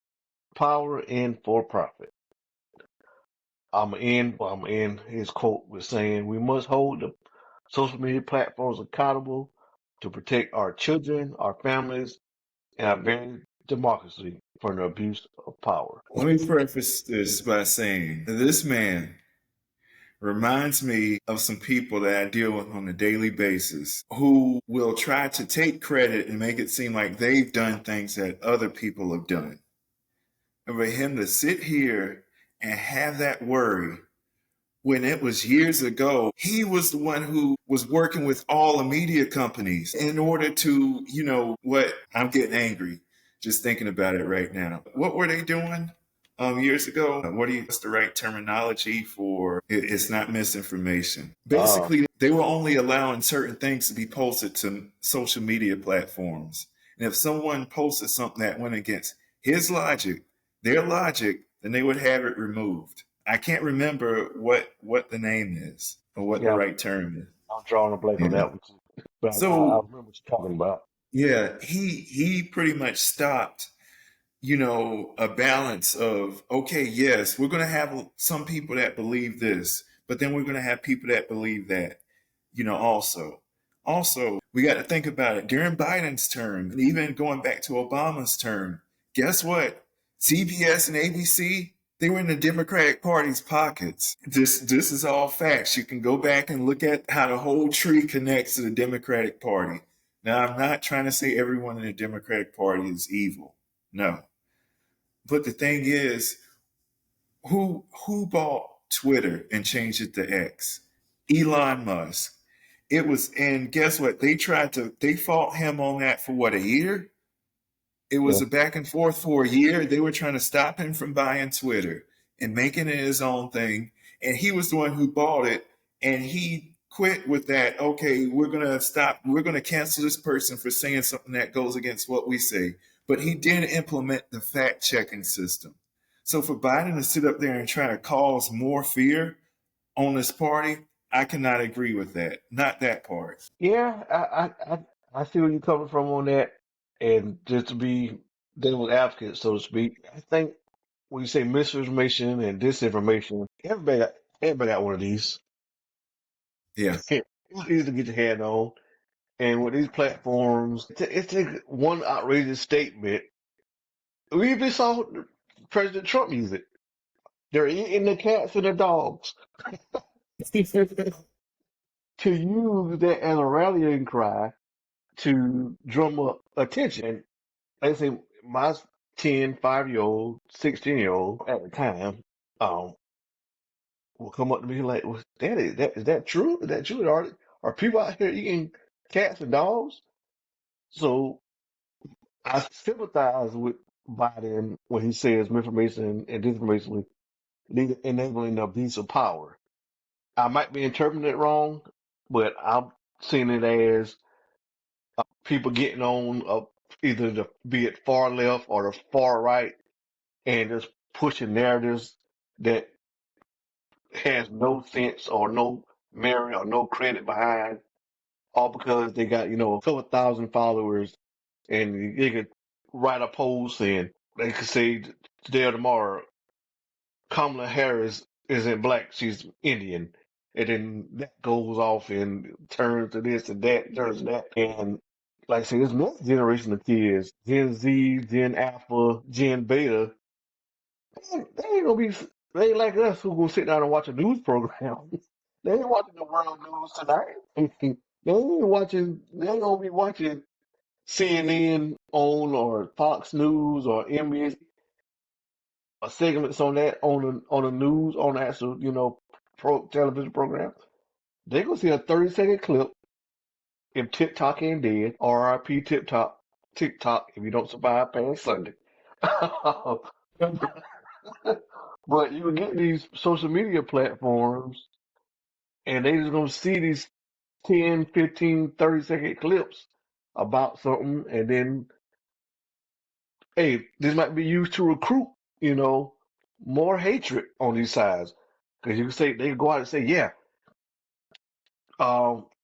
power and for profit. I'm in his quote with saying, we must hold the social media platforms accountable to protect our children, our families, and our very democracy from the abuse of power. Let me preface this by saying this man reminds me of some people that I deal with on a daily basis who will try to take credit and make it seem like they've done things that other people have done. And for him to sit here and have that worry when it was years ago, he was the one who was working with all the media companies in order to, what? I'm getting angry just thinking about it right now. What were they doing years ago? What's the right terminology for it's not misinformation? Uh, Basically, they were only allowing certain things to be posted to social media platforms. And if someone posted something that went against his logic, their logic, then they would have it removed. I can't remember what the name is or what the yeah, right term is. I'm drawing a blank on Yeah. that one too. But I So remember what you're talking about. yeah, he pretty much stopped, a balance of, okay, yes, we're gonna have some people that believe this, but then we're gonna have people that believe that, also. Also, we got to think about it. During Biden's term, and even going back to Obama's term, guess what? CBS and ABC, they were in the Democratic Party's pockets. This is all facts. You can go back and look at how the whole tree connects to the Democratic Party. Now, I'm not trying to say everyone in the Democratic Party is evil. No. But the thing is, who bought Twitter and changed it to X? Elon Musk. It was, and guess what? They fought him on that for what, a year? It Yeah, was a back and forth for a year. They were trying to stop him from buying Twitter and making it his own thing. And he was the one who bought it. And he quit with that. Okay, we're going to stop. We're going to cancel this person for saying something that goes against what we say. But he didn't implement the fact checking system. So for Biden to sit up there and try to cause more fear on this party, I cannot agree with that. Not that part. yeah, I see where you're coming from on that. And just to be devil's advocate, so to speak, I think when you say misinformation and disinformation, everybody got one of these. Yeah. It's easy to get your hand on. And with these platforms, it takes one outrageous statement. We even saw President Trump use it. They're eating the cats and the dogs. To use that as a rallying cry to drum up attention. And like I say, my 10, 5-year old, 16-year old at the time, um, will come up to me like, well, Daddy, is that true? Is that true? Are people out here eating cats and dogs? So I sympathize with Biden when he says misinformation and disinformation enabling the abuse of power. I might be interpreting it wrong, but I'm seeing it as people getting on either the be it far left or the far right and just pushing narratives that has no sense or no merit or no credit behind, all because they got a couple thousand followers and they could write a post and they could say today or tomorrow Kamala Harris isn't black, she's Indian. And then that goes off and turns to this and that, turns to that. And like I say, this next generation of kids, Gen Z, Gen Alpha, Gen Beta, they ain't gonna be, they ain't like us who gonna sit down and watch a news program. They ain't watching the world news tonight. They ain't gonna be watching CNN on or Fox News or NBC segments on that on the news on the actual television program. They gonna see a 30-second clip if TikTok ain't dead. RIP TikTok if you don't survive past Sunday. But you get these social media platforms and they just gonna see these 10, 15, 30-second clips about something and then hey, this might be used to recruit, more hatred on these sides. Because you can say they can go out and say, yeah,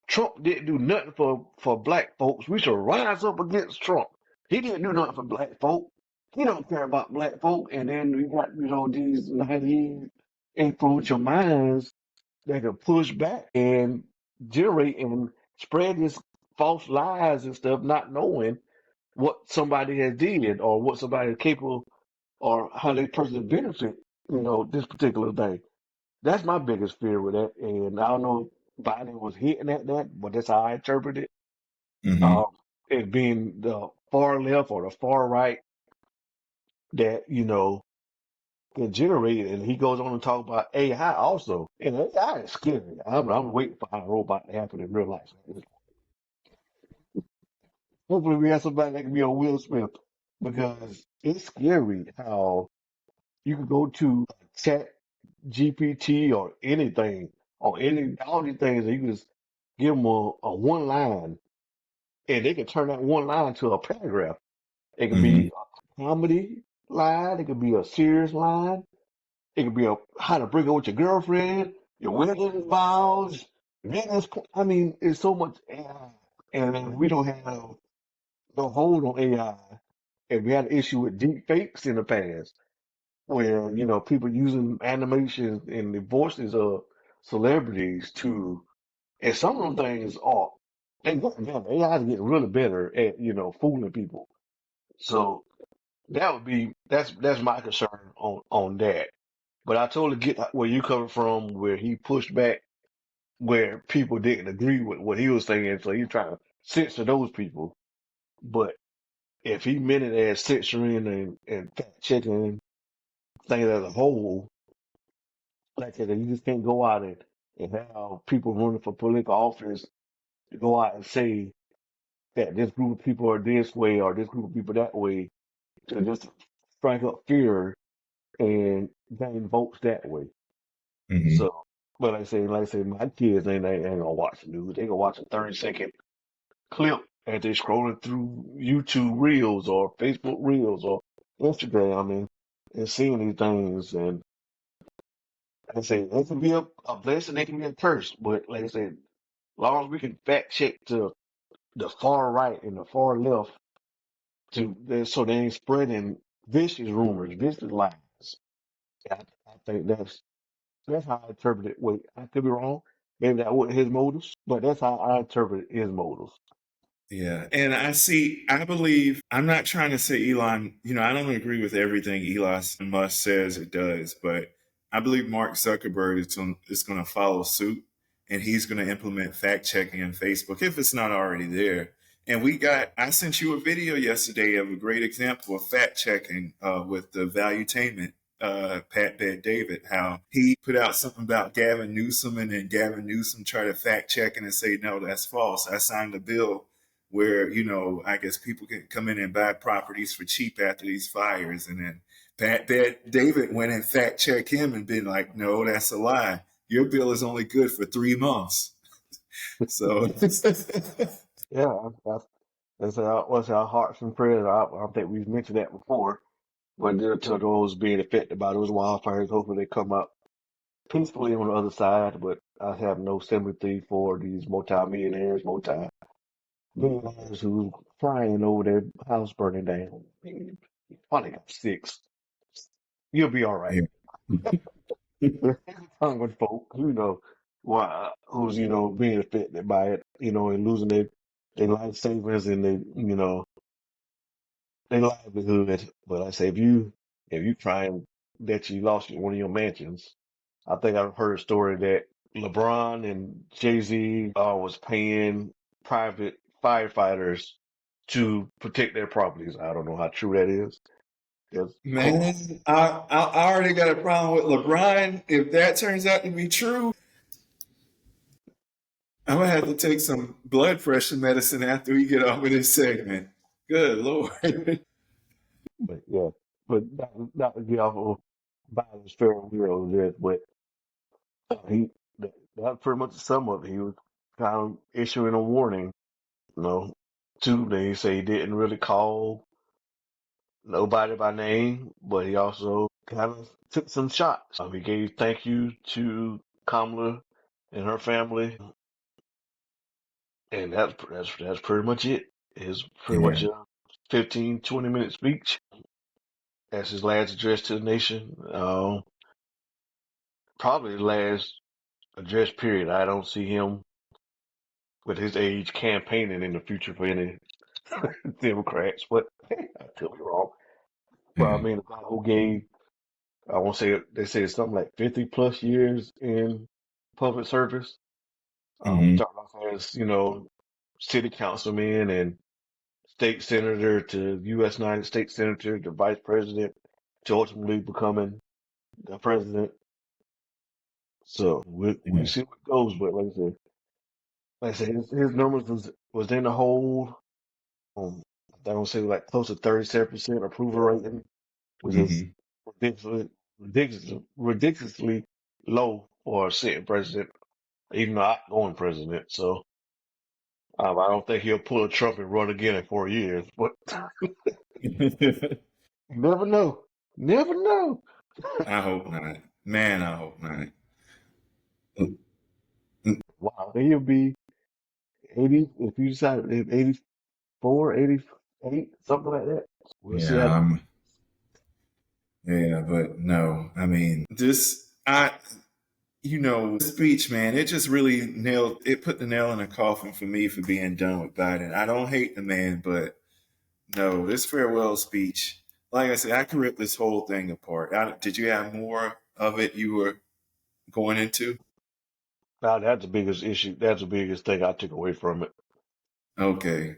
Trump didn't do nothing for black folks. We should rise up against Trump. He didn't do nothing for black folk. He don't care about black folk. And then we got, these naive influential minds that can push back and generate and spread this false lies and stuff, not knowing what somebody has did or what somebody is capable or how they personally benefit, this particular thing. That's my biggest fear with that. And I don't know if Biden was hitting at that, but that's how I interpret it. Hmm. Um, it being the far left or the far right that, can generate it. And he goes on to talk about AI also. And AI is scary. I'm waiting for our robot to happen in real life. Hopefully we have somebody that can be a Will Smith because it's scary how you can go to chat GPT or anything or all these things and you can just give them a one line and they can turn that one line to a paragraph. It could Hmm. be a comedy line, it could be a serious line, it could be a how to break up with your girlfriend, your wedding vows, I mean, it's so much AI, and we don't have no hold on AI. And we had an issue with deep fakes in the past, where people using animations and the voices of celebrities to, and some of them things are they man, AI is getting really better at fooling people. So that's my concern on that. But I totally get where you coming from, where he pushed back, where people didn't agree with what he was saying, so he's trying to censor those people. But if he meant it as censoring and fact checking things as a whole, like I said, you just can't go out and have people running for political office to go out and say that this group of people are this way or this group of people that way to just strike up fear and gain votes that way. Hmm. So, but like I say, my kids ain't gonna watch the news. They gonna watch a 30-second clip as they scrolling through YouTube Reels or Facebook Reels or Instagram and seeing these things. And like I say, it can be a blessing, it can be a curse. But like I said, as long as we can fact check to the far right and the far left so they ain't spreading vicious rumors, vicious lies. I think that's how I interpret it. Wait, I could be wrong. Maybe that wasn't his motives, but that's how I interpret his motives. Yeah. And I believe, I'm not trying to say Elon, I don't agree with everything Elon Musk says or does, but I believe Mark Zuckerberg is going to follow suit and he's going to implement fact checking in Facebook if it's not already there. And I sent you a video yesterday of a great example of fact checking with the Valuetainment, Pat Bet David, how he put out something about Gavin Newsom and then Gavin Newsom tried to fact check it and say, no, that's false. I signed a bill where I guess people can come in and buy properties for cheap after these fires, and then David went and fact checked him and been like, "No, that's a lie. Your bill is only good for 3 months." So, Yeah, that's our hearts and prayers. I think we've mentioned that before. But to those being affected by those wildfires, hopefully they come out peacefully on the other side. But I have no sympathy for these multi-millionaires who crying over their house burning down. You probably got six. You'll be all right. yeah. Common folk, who's being affected by it, and losing their life savings and their livelihood. But like I say, if you trying that you lost one of your mansions, I think I've heard a story that LeBron and Jay-Z was paying private firefighters to protect their properties. I don't know how true that is. There's hope. Man, I already got a problem with LeBron. If that turns out to be true, I'm gonna have to take some blood pressure medicine after we get off of this segment. Good Lord. But yeah, but not to get off of Biden's fair will there, but he that pretty much sum up. He was kind of issuing a warning, you know, to they say he didn't really call nobody by name, but he also kind of took some shots. He gave thank you to Kamala and her family, and that's pretty much it. It's pretty Yeah. much a 15, 20-minute speech. That's his last address to the nation. Probably the last address period. I don't see him with his age campaigning in the future for any Democrats, but I could be wrong. But I Yeah. mean, the guy who gave, I won't say it, they say it's something like 50 plus years in public service. Hmm. Starting off as, city councilman and state senator to U.S. United States senator to vice president to ultimately becoming the president. So we Yeah. see what goes, but like I said, his numbers was in the hole. I don't say like close to 37% approval rating, which is Hmm. ridiculously low for a sitting president, even an outgoing president. So I don't think he'll pull a Trump and run again in 4 years. But you never know. Never know. I hope not. Man, I hope not. Mm, mm. Wow, he'll be 80 if you decide 84, 88, something like that. We'll see Yeah, how. yeah, but no, I mean, the speech, man, it just really put the nail in the coffin for me for being done with Biden. I don't hate the man, but no, this farewell speech, like I said, I could rip this whole thing apart. Did you have more of it you were going into? Now that's the biggest issue. That's the biggest thing I took away from it. Okay.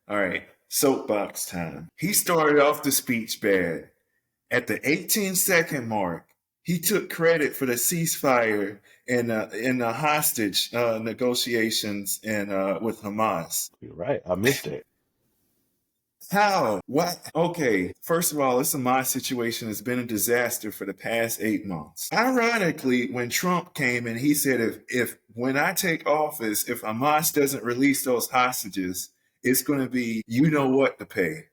All right. Soapbox time. He started off the speech bad. At the 18-second mark, he took credit for the ceasefire and the hostage negotiations with Hamas. You're right. I missed that. How? What? Okay, first of all, this Hamas situation has been a disaster for the past 8 months. Ironically, when Trump came and he said, if when I take office, if Hamas doesn't release those hostages, it's going to be you know what to pay.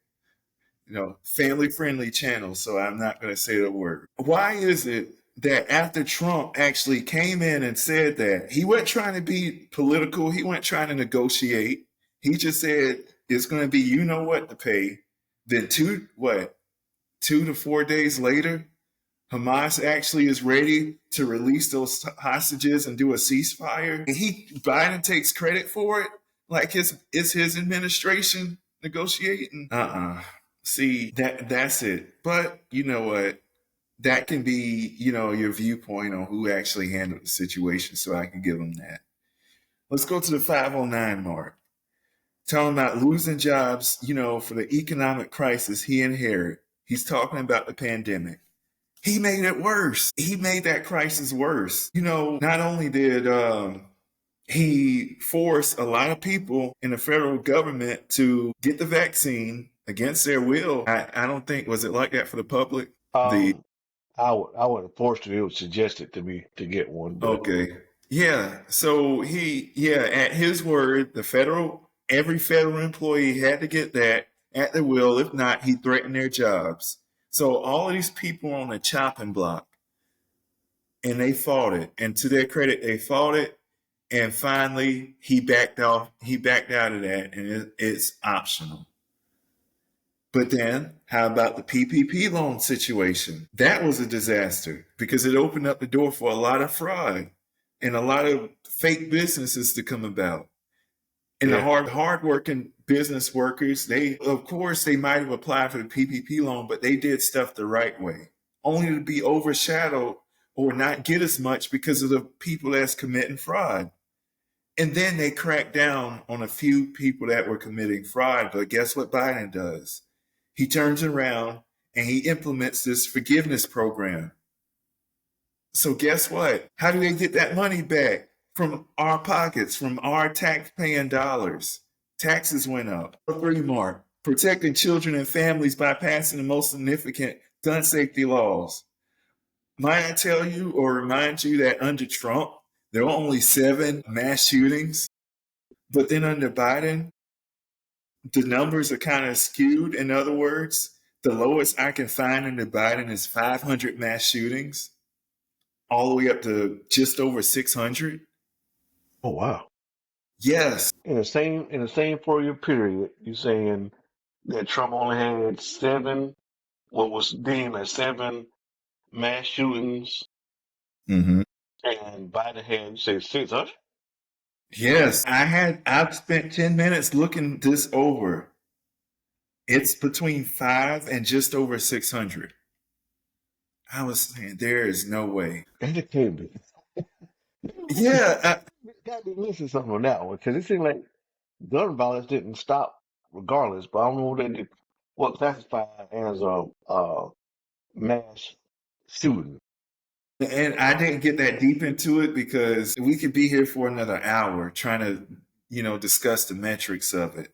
Family friendly channel, so I'm not going to say the word. Why is it that after Trump actually came in and said that, he wasn't trying to be political, he wasn't trying to negotiate, he just said it's going to be you know what to pay. Then 2 to 4 days later, Hamas actually is ready to release those hostages and do a ceasefire. And Biden takes credit for it, like it's his administration negotiating. See, that's it. But you know what? That can be, your viewpoint on who actually handled the situation. So I can give them that. Let's go to the 509 mark. Talking about losing jobs, for the economic crisis he inherited. He's talking about the pandemic. He made it worse. He made that crisis worse. Not only did he forced a lot of people in the federal government to get the vaccine against their will. I don't think, was it like that for the public? The Um, I would have forced you. It was suggested to me to get one, but Okay. Yeah. So at his word, every federal employee had to get that at their will. If not, he threatened their jobs. So all of these people on the chopping block, and they fought it. And to their credit, they fought it. And finally, he backed off. He backed out of that, and it's optional. But then, how about the PPP loan situation? That was a disaster because it opened up the door for a lot of fraud and a lot of fake businesses to come about. And the yeah, hardworking business workers, of course they might have applied for the PPP loan, but they did stuff the right way, only to be overshadowed or not get as much because of the people that's committing fraud. And then they cracked down on a few people that were committing fraud. But guess what Biden does? He turns around and he implements this forgiveness program. So guess what? How do they get that money back? From our pockets, from our tax-paying dollars. Taxes went up. 3 mark. Protecting children and families by passing the most significant gun safety laws. Might I tell you or remind you that under Trump, there were only 7 mass shootings, but then under Biden, the numbers are kind of skewed. In other words, The lowest I can find under Biden is 500 mass shootings, all the way up to just over 600. Oh wow. Yes. In the same 4 year period, you're saying that Trump only had seven, what was deemed as seven mass shootings, Mm-hmm. and Biden had, you say, 600? Yes. I've spent 10 minutes looking this over. It's between five and just over 600. I was saying, there is no way. And it can't be. Yeah. Got to be missing something on that one because it seemed like gun violence didn't stop regardless, but I don't know what classified as a mass shooting. And I didn't get that deep into it because we could be here for another hour trying to, discuss the metrics of it.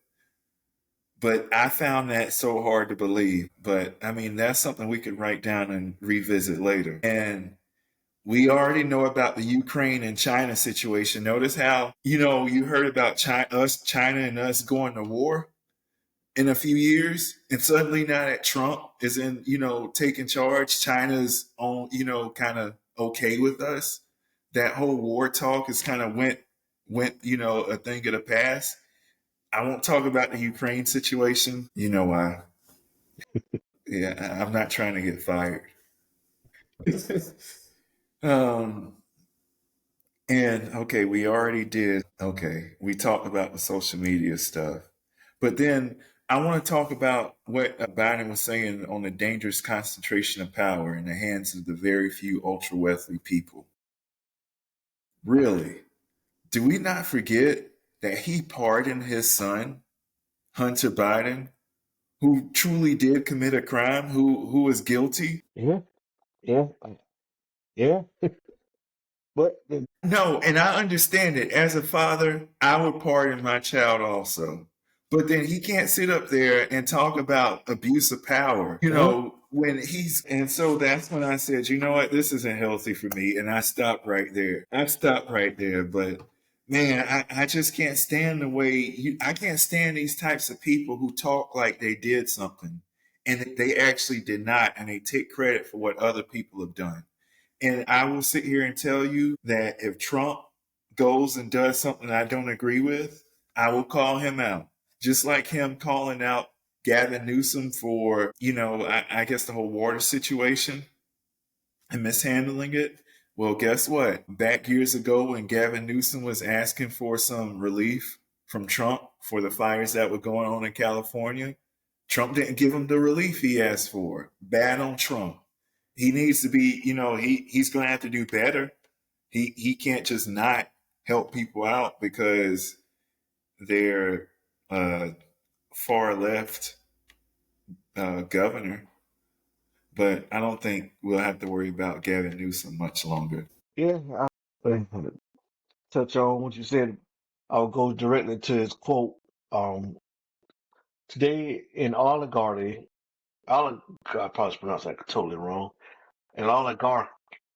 But I found that so hard to believe. But I mean, that's something we could write down and revisit later. And we already know about the Ukraine and China situation. Notice how, you heard about China and us going to war in a few years. And suddenly now that Trump is in, taking charge, China's on, kind of okay with us. That whole war talk is kind of went, a thing of the past. I won't talk about the Ukraine situation. You know why? Yeah, I'm not trying to get fired. um, and okay, we already did. Okay, we talked about the social media stuff, but then I want to talk about what Biden was saying on the dangerous concentration of power in the hands of the very few ultra wealthy people. Really, do we not forget that he pardoned his son, Hunter Biden, who truly did commit a crime, who was guilty? Yeah, yeah, yeah. But No, and I understand it. As a father, I would pardon my child also. But then he can't sit up there and talk about abuse of power, uh, when and so that's when I said, you know what, this isn't healthy for me. And I stopped right there. I stopped right there. But man, I just can't stand the way I can't stand these types of people who talk like they did something and they actually did not. And they take credit for what other people have done. And I will sit here and tell you that if Trump goes and does something I don't agree with, I will call him out. Just like him calling out Gavin Newsom for, I guess the whole water situation and mishandling it. Well, guess what? Back years ago when Gavin Newsom was asking for some relief from Trump for the fires that were going on in California, Trump didn't give him the relief he asked for. Bad on Trump. He needs to be, he's going to have to do better. He can't just not help people out because they're far left governor. But I don't think we'll have to worry about Gavin Newsom much longer. yeah, I touch on what you said. I'll go directly to his quote. Um, Today in I probably pronounced that totally wrong. An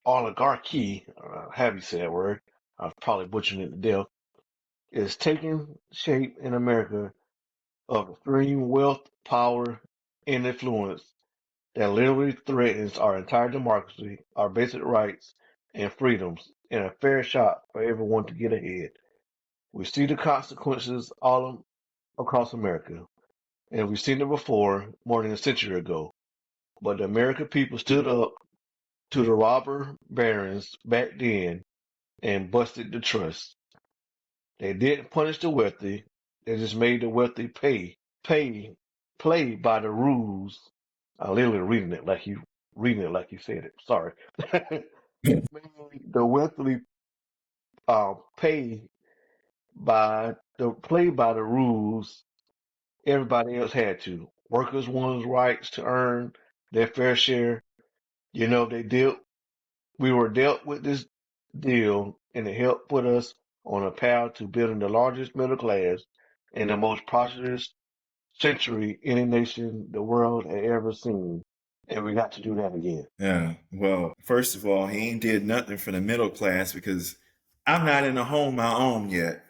oligarchy, have you say that word? I'm probably butchering it to death. Is taking shape in America of extreme wealth, power, and influence that literally threatens our entire democracy, our basic rights and freedoms, and a fair shot for everyone to get ahead. We see the consequences all across America, and we've seen it before more than a century ago. But the American people stood up to the robber barons back then and busted the trust. They didn't punish the wealthy, they just made the wealthy pay, play by the rules. I'm literally reading it like you said it. Sorry. They made the wealthy pay play by the rules everybody else had to. Workers won rights to earn their fair share. They dealt we were dealt with this deal and it helped put us on a path to building the largest middle class and the most prosperous century any nation the world had ever seen. And we got to do that again. Yeah. Well, first of all, he ain't did nothing for the middle class because I'm not in a home my own yet.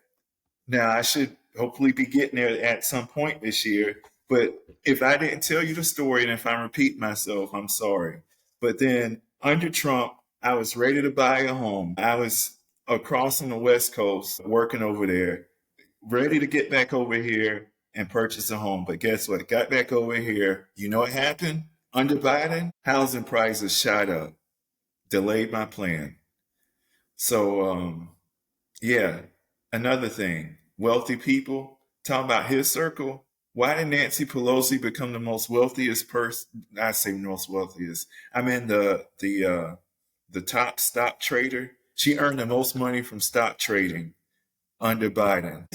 Now I should hopefully be getting there at some point this year. But if I didn't tell you the story, and if I repeat myself, I'm sorry. But then under Trump, I was ready to buy a home. I was across on the West Coast working over there, ready to get back over here and purchase a home. But guess what? Got back over here. You know what happened? Under Biden, housing prices shot up, delayed my plan. So, yeah, another thing, wealthy people, talking about his circle. Why did Nancy Pelosi become the most wealthiest person? I say most wealthiest. I mean the top stock trader. She earned the most money from stock trading under Biden.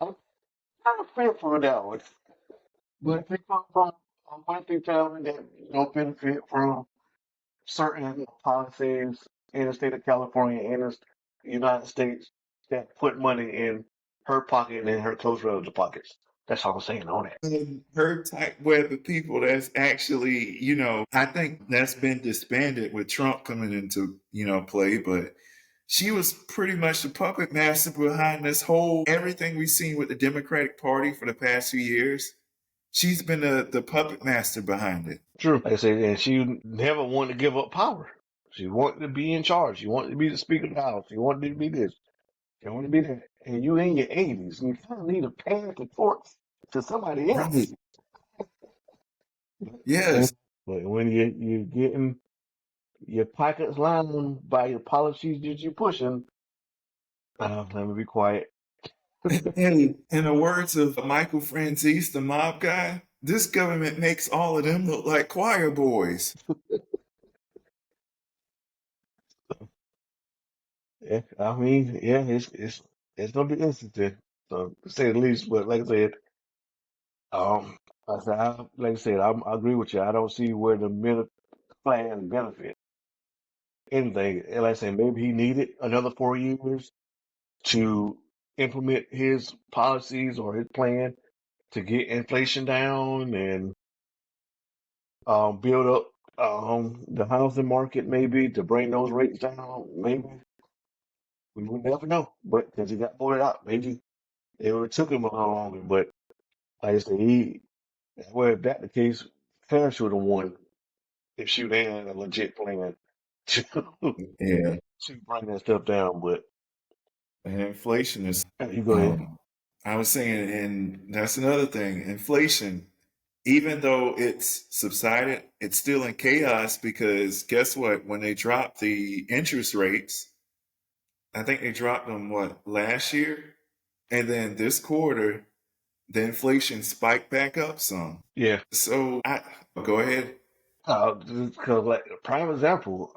I'm kind of fearful for that one. But if they come from a wealthy family that benefit from certain policies in the state of California and the United States that put money in her pocket and in her close relatives' pockets. That's all I'm saying on that. And her type web of people that's actually, I think that's been disbanded with Trump coming into, play, but she was pretty much the puppet master behind this whole everything we've seen with the Democratic Party for the past few years. She's been the puppet master behind it. True. Like I said, and she never wanted to give up power. She wanted to be in charge. She wanted to be the Speaker of the House. She wanted to be this. She wanted to be that. And you in your 80s, and you kind of need to pass the torch to somebody Right. else. Yes. But when you're getting your pockets lined by your policies that you're pushing, let me be quiet. In the words of Michael Franzese, the mob guy, this government makes all of them look like choir boys. Yeah, I mean, yeah, it's gonna be interesting, so to say the least. But like I said, um, like I said, I agree with you. I don't see where the middle class benefit anything. And like I said, maybe he needed another 4 years to implement his policies or his plan to get inflation down and build up the housing market, maybe to bring those rates down. Maybe we would never know, but because he got voted out, maybe it would have took him a lot longer. But like I said, well, if that the case, Clarence would have won if she had a legit plan to Yeah. to bring that stuff down. But And inflation is, you go ahead. I was saying, and that's another thing. Inflation, even though it's subsided, it's still in chaos because guess what? When they dropped the interest rates, I think they dropped them last year? And then this quarter, the inflation spiked back up some. Yeah. So I go ahead. Because like a prime example,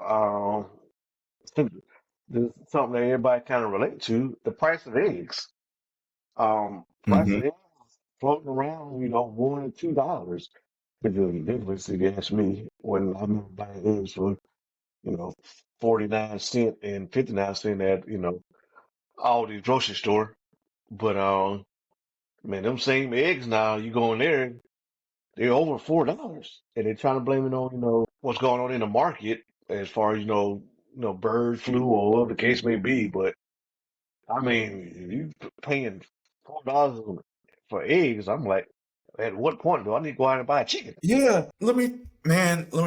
there's something that everybody kind of relate to: the price of eggs. Price Mm-hmm. of eggs floating around, $1 and $2, which is ridiculous if you ask me. When I remember buying eggs for 49 cent and 59 cent at all the grocery store. But man, them same eggs now, you go in there, they're over $4, and they're trying to blame it on what's going on in the market as far as bird flu or whatever the case may be. But I mean, if you paying $4 for eggs, I'm like, at what point do I need to go out and buy a chicken? Yeah, let me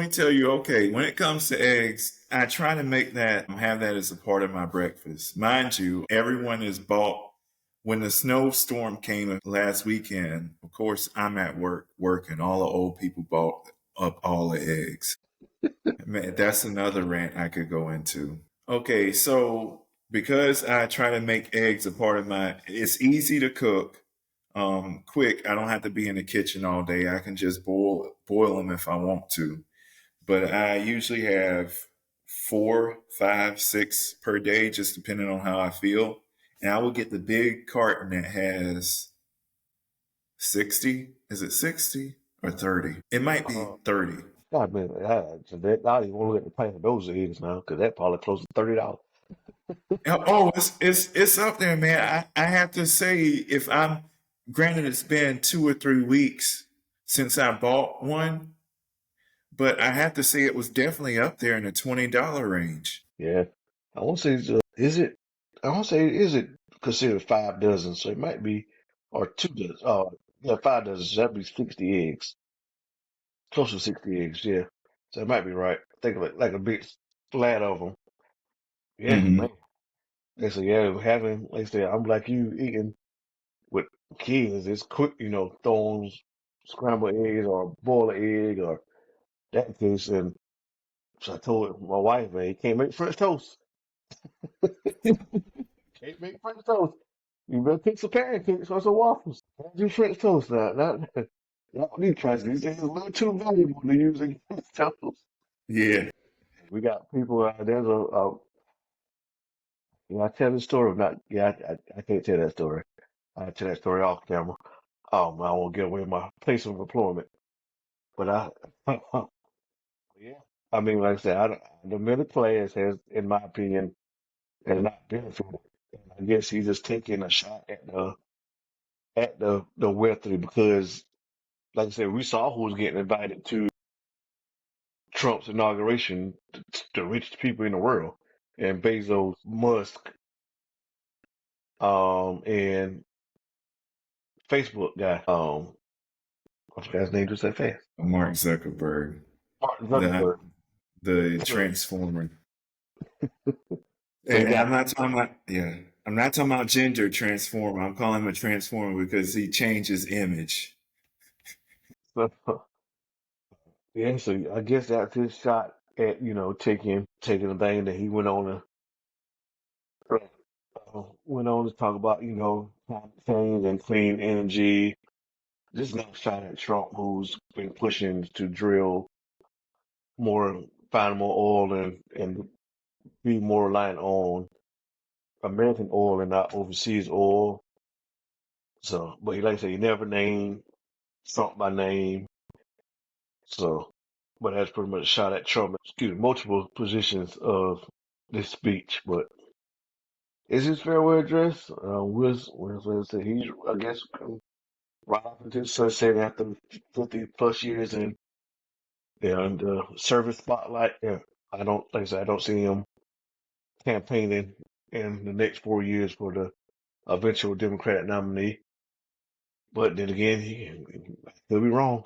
tell you, okay, when it comes to eggs, I try to have that as a part of my breakfast. Mind you, everyone is bought. When the snowstorm came last weekend, of course, I'm at work working. All the old people bought up all the eggs. Man, that's another rant I could go into. Okay, so because I try to make eggs a part of it's easy to cook, quick. I don't have to be in the kitchen all day. I can just boil them if I want to. But I usually have 4, 5, 6 per day, just depending on how I feel. And I will get the big carton that has 60. Is it 60 or 30? It might be Uh, 30. God, man, I don't even want to look at the price of those eggs now because that probably close to $30. Oh, it's up there, man. I have to say, if I'm granted, it's been 2 or 3 weeks since I bought one, but I have to say it was definitely up there in the $20 range. Yeah, I want to say, is it? I want to say, is it considered 5 dozen? So it might be. or 2 dozen. Yeah, 5 dozen. That'd be 60 eggs. Close to 60 eggs. Yeah, so that might be right. I think like a big flat of them. Yeah, man. Hmm. They say yeah, having like I said, I'm like you eating with kids. It's quick, throwing scrambled eggs or boiled egg or that case. And so I told my wife, man, you can't make French toast. Can't make French toast. You better pick some pancakes or some waffles. Can't do French toast now. Not these prices. These days are a little too valuable to use in French toast. Yeah. We got people. There's I tell the story of not. Yeah, I can't tell that story. I tell that story off camera. I won't give away my place of employment. But yeah. I mean, like I said, the middle class has, in my opinion, has not benefited. And I guess he's just taking a shot at the wealthy because, like I said, we saw who was getting invited to Trump's inauguration, the richest people in the world, and Bezos, Musk, and Facebook guy, I forgot his name just that fast, Mark Zuckerberg, Mark the Zuckerberg. the So, transformer. so you And I'm got not talking about, yeah, I'm not talking about gender transformer. I'm calling him a transformer because he changed his image. so, yeah. So I guess that's his shot at taking the thing that he went on to talk about climate change and clean energy. Just not shot at Trump, who's been pushing to drill more, find more oil and be more reliant on American oil and not overseas oil. So, but he like I said, he never named Trump by name. So, but that's pretty much a shot at Trump. Excuse me, multiple positions of this speech. But is his farewell address? Was he's I guess right off into the sunset after 50 plus years in the service spotlight. Yeah, I don't like I said, I don't see him campaigning in the next 4 years for the eventual Democratic nominee. But then again, he could be wrong.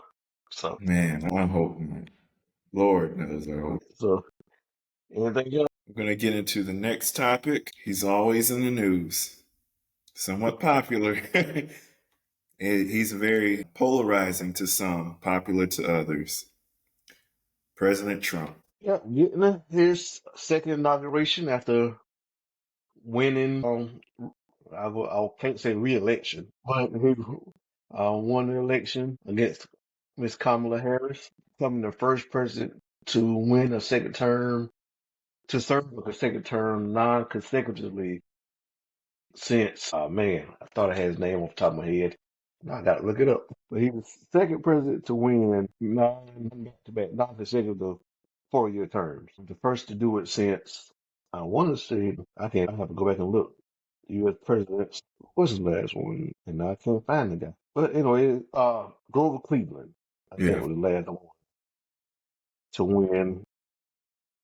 So, Man, I'm hoping. Lord knows I hope. so anything else? We're going to get into the next topic. He's always in the news, somewhat popular. He's very polarizing to some, popular to others. President Trump. Yeah, getting his second inauguration after winning. I can't say re-election, but he won the election against Miss Kamala Harris, becoming the first president to win a second term, to serve a second term non-consecutively since, man, I thought I had his name off the top of my head. Now I gotta look it up. But he was the second president to win back-to-back, non-consecutive 4-year terms. The first to do it since, I want to say, I have to go back and look. U.S. presidents, what's his last one? And I can't find the guy. But anyway, Grover Cleveland, I think Yeah. was the last one to win,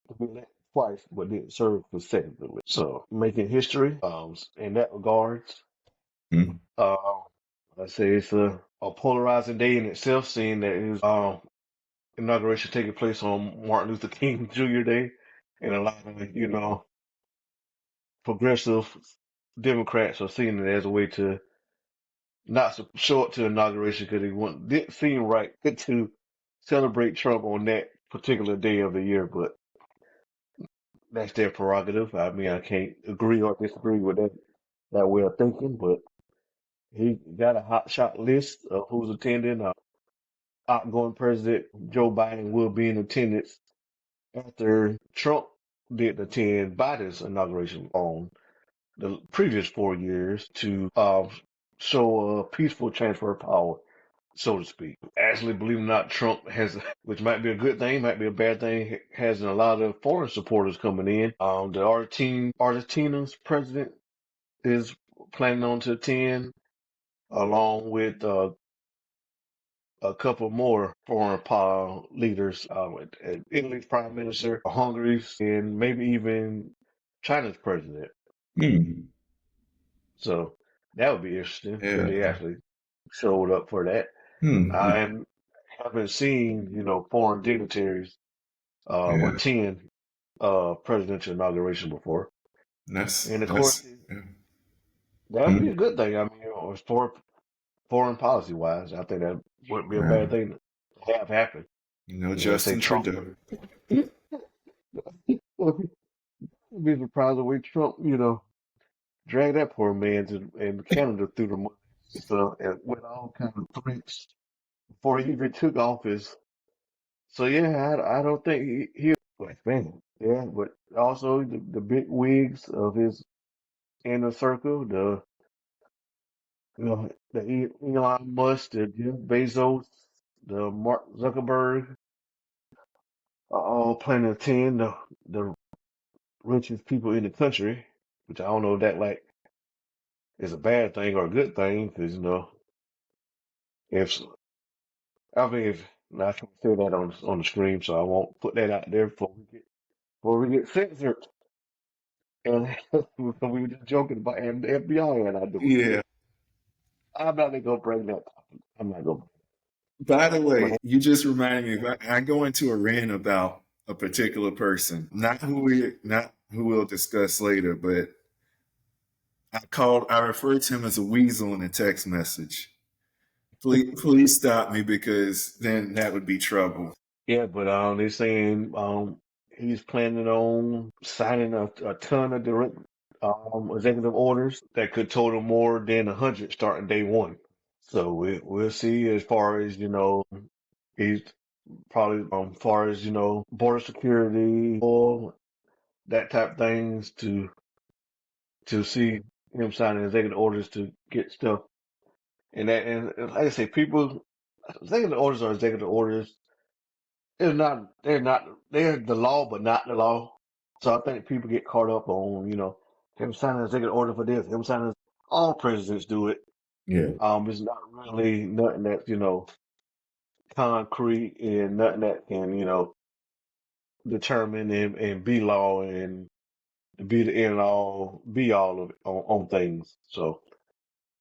to be elected twice, but didn't serve consecutively. So making history, in that regards. Hmm. Uh, I say it's a polarizing day in itself, seeing that his inauguration taking place on Martin Luther King Jr. Day, and a lot of progressive Democrats are seeing it as a way to not show up to the inauguration because didn't seem right to celebrate Trump on that particular day of the year, but that's their prerogative. I mean, I can't agree or disagree with that way of thinking, but he got a hot shot list of who's attending. Outgoing President Joe Biden will be in attendance after Trump did attend Biden's inauguration on the previous 4 years to show a peaceful transfer of power, so to speak. Actually, believe it or not, Trump has, which might be a good thing, might be a bad thing, has a lot of foreign supporters coming in. The Argentina's president is planning on to attend, along with a couple more foreign power leaders, Italy's prime minister, Hungary's, and maybe even China's president. Hmm. So That would be interesting if they Yeah. actually showed up for that. Hmm. I haven't seen, foreign dignitaries Yeah. attend presidential inauguration before. And of course, That's yeah. that would be Hmm. a good thing. I mean, as for foreign policy wise, I think that wouldn't be a Yeah. bad thing to have happen. Let's say Justin Trump. Trudeau. Well, I'd be surprised the way Trump, drag that poor man and Canada through the mud. So, and with all kinds of threats before he even took office. So yeah, I don't think he was man. Yeah, but also the big wigs of his inner circle, the Elon Musk, the Jeff Bezos, the Mark Zuckerberg, are all planning to attend the richest people in the country, which I don't know if that like is a bad thing or a good thing, because if I mean, if I can say that on the stream, so I won't put that out there before we get censored. And we were just joking about and the FBI and I doing it. Yeah. I'm not gonna bring that up. I'm not gonna. By the way, But you just reminded me. I go into a rant about a particular person, not who we'll discuss later, but I referred to him as a weasel in a text message. Please stop me because then that would be trouble. yeah, but they're saying he's planning on signing a ton of direct executive orders that could total more than 100 starting day one. So we'll see as far as he's probably far as border security or that type of things to see him signing executive orders to get stuff. And like I say, people executive orders are executive orders. They're the law, but not the law. So I think people get caught up on him signing an executive order for this, him signing. All presidents do it. Yeah, It's not really nothing that's concrete and nothing that can determine and be law and be the end all be all of it on things. So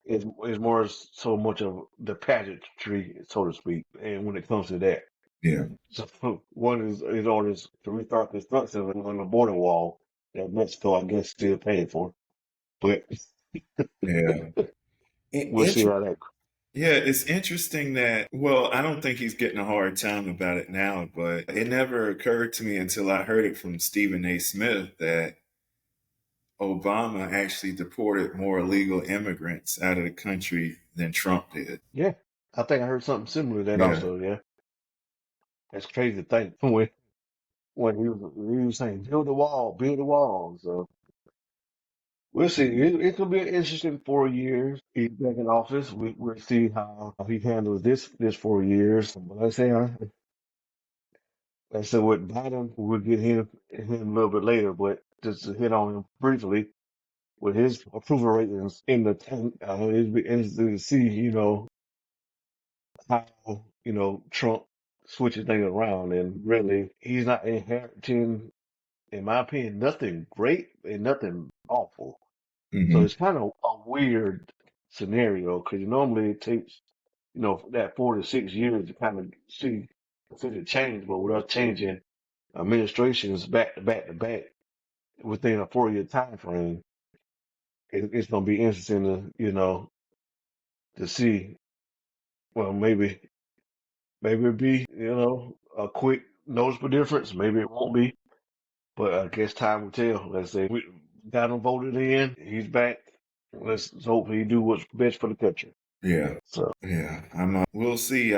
it's more so much of the pageantry, so to speak. And when it comes to that, yeah, so one is his orders to restart construction on the border wall that Mexico, I guess, still paying for. But yeah. we'll see It, how that. yeah, it's interesting that, well, I don't think he's getting a hard time about it now, but it never occurred to me until I heard it from Stephen A. Smith that Obama actually deported more illegal immigrants out of the country than Trump did. Yeah, I think I heard something similar to that Yeah, also. Yeah, that's crazy to think when he was saying build the wall. So we'll see. It could be an interesting 4 years. He's back in office. We'll see how he handles this 4 years. But I said with Biden, we'll get him a little bit later. But just to hit on him briefly, with his approval ratings in the tank, it'd be interesting to see, how Trump switches things around. And really, he's not inheriting, in my opinion, nothing great and nothing awful. So hmm, it's kind of a weird scenario because normally it takes, that 4 to 6 years to kind of see the change. But with us changing administrations back to back to back within a 4 year time frame, it's going to be interesting to see. Well, maybe it'll be, a quick noticeable difference. Maybe it won't be, but I guess time will tell. Let's say we got him voted in. He's back. Let's hope he do what's best for the country. yeah, So yeah. We'll see.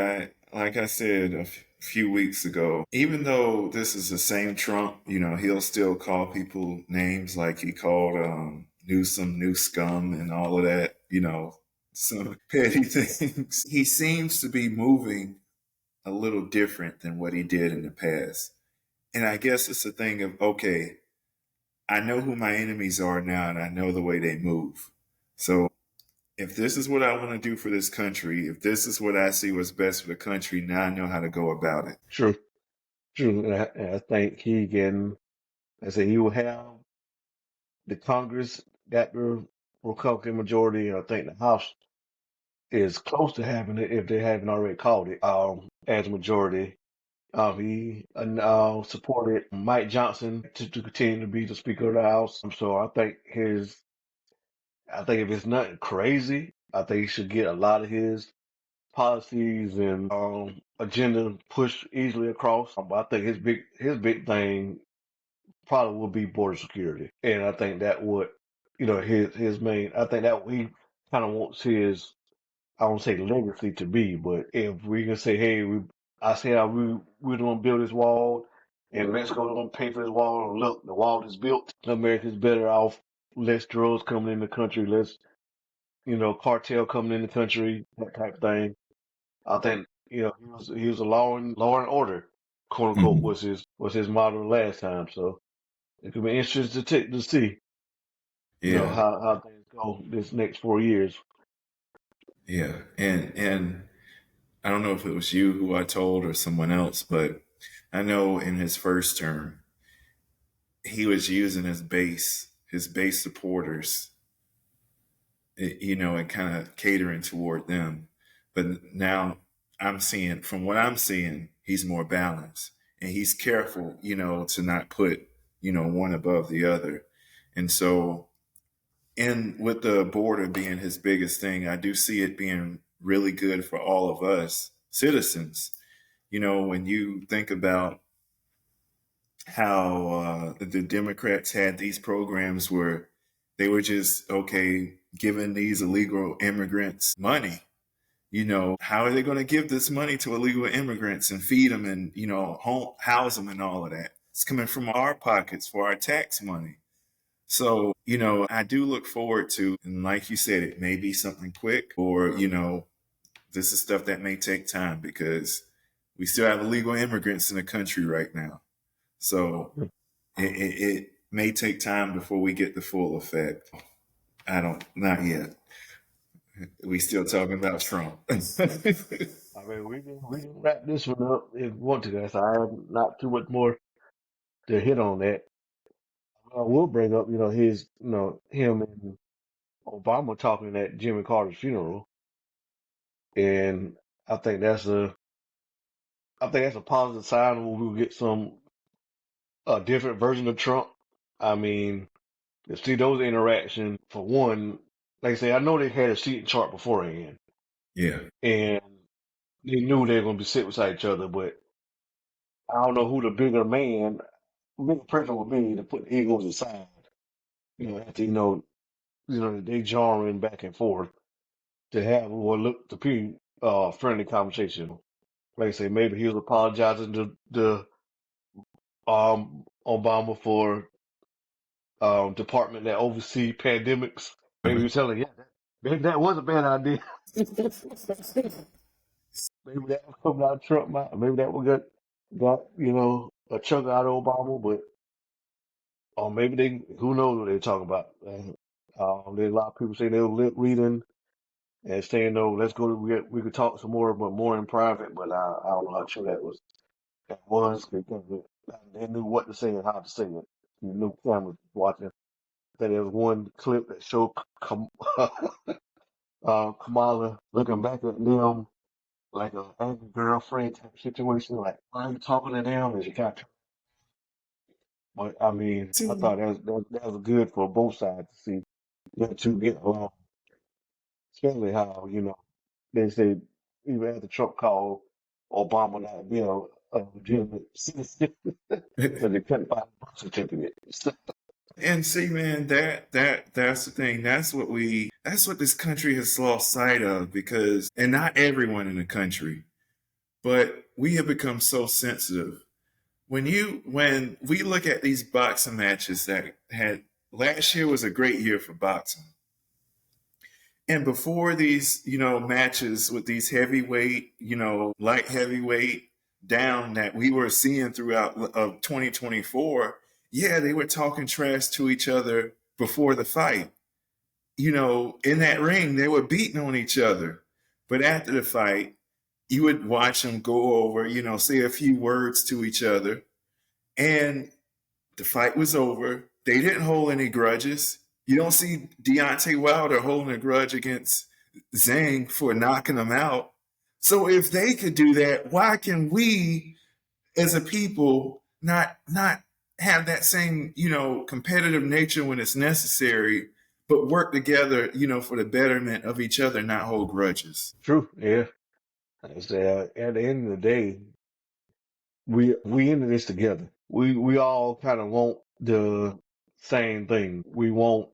Like I said few weeks ago, even though this is the same Trump, he'll still call people names like he called Newsom, new scum, and all of that. Some petty things. He seems to be moving a little different than what he did in the past. And I guess it's a thing of, okay, I know who my enemies are now and I know the way they move. So if this is what I want to do for this country, if this is what I see was best for the country, now I know how to go about it. true, true. And I think I say he will have the Congress got to Republican majority, and I think the House is close to having it if they haven't already called it as a majority. He supported Mike Johnson to continue to be the Speaker of the House. So I think if it's nothing crazy, I think he should get a lot of his policies and agenda pushed easily across. But I think his big thing probably will be border security, and I think that would his main. I think that he kind of wants his, I won't say legacy to be, but if we can say, hey, I said we're going to build this wall, and Mexico's going to pay for this wall, and look, the wall is built. America's better off. Less drugs coming in the country, less cartel coming in the country, that type of thing. I think he was a law and order, quote unquote, Mhm. was his motto last time. So it could be interesting to see Yeah, how things go this next 4 years. yeah. And I don't know if it was you who I told or someone else, but I know in his first term, he was using his base supporters, and kind of catering toward them. But now from what I'm seeing, he's more balanced and he's careful, to not put, one above the other. And so, and with the border being his biggest thing, I do see it being really good for all of us citizens. When you think about how the Democrats had these programs where they were just, okay, giving these illegal immigrants money. How are they going to give this money to illegal immigrants and feed them and, house them and all of that? It's coming from our pockets for our tax money. So, I do look forward to, and like you said, it may be something quick or, this is stuff that may take time because we still have illegal immigrants in the country right now. So it may take time before we get the full effect. Not yet. We still talking about Trump. I mean, we can wrap this one up if we want to, guys. I have not too much more to hit on that. I will bring up, him and Obama talking at Jimmy Carter's funeral, and I think that's a, I think that's a positive sign. We'll get a different version of Trump. I mean, to see those interactions for one, like I say, I know they had a seating chart beforehand, Yeah. and they knew they were going to be sitting beside each other, but I don't know who the bigger man, bigger person would be to put the egos aside. After they jarring back and forth to have what look to be friendly conversation. Like I say, maybe he was apologizing to the Obama for department that oversee pandemics. Maybe he was telling, yeah, maybe that was a bad idea. Maybe that was coming out of Trump mouth. Maybe that would got a chunk out of Obama, but or maybe who knows what they're talking about. There's a lot of people saying they were lip reading and saying, no, let's go. We could talk some more, but more in private. But I don't know how true that was. That was because they knew what to say and how to say it. You knew cameras watching. Then there was one clip that showed Kamala looking back at them like an angry girlfriend type situation. Like, why are you talking to them? And she got. But I mean, I thought that was good for both sides to see them two get along. Especially how they say even after Trump called Obama not being a legitimate citizen because they couldn't find a birth certificate. And see, man, that's the thing. That's what this country has lost sight of because, and not everyone in the country, but we have become so sensitive. When we look at these boxing matches that had last year was a great year for boxing. And before these, matches with these heavyweight, light heavyweight down that we were seeing throughout of 2024, yeah, they were talking trash to each other before the fight. In that ring, they were beating on each other. But after the fight, you would watch them go over, say a few words to each other. And the fight was over. They didn't hold any grudges. You don't see Deontay Wilder holding a grudge against Zhang for knocking him out. So if they could do that, why can we as a people not have that same, competitive nature when it's necessary, but work together, for the betterment of each other, not hold grudges. True. Yeah. Like I said, at the end of the day, we into this together. We all kind of want the same thing. We want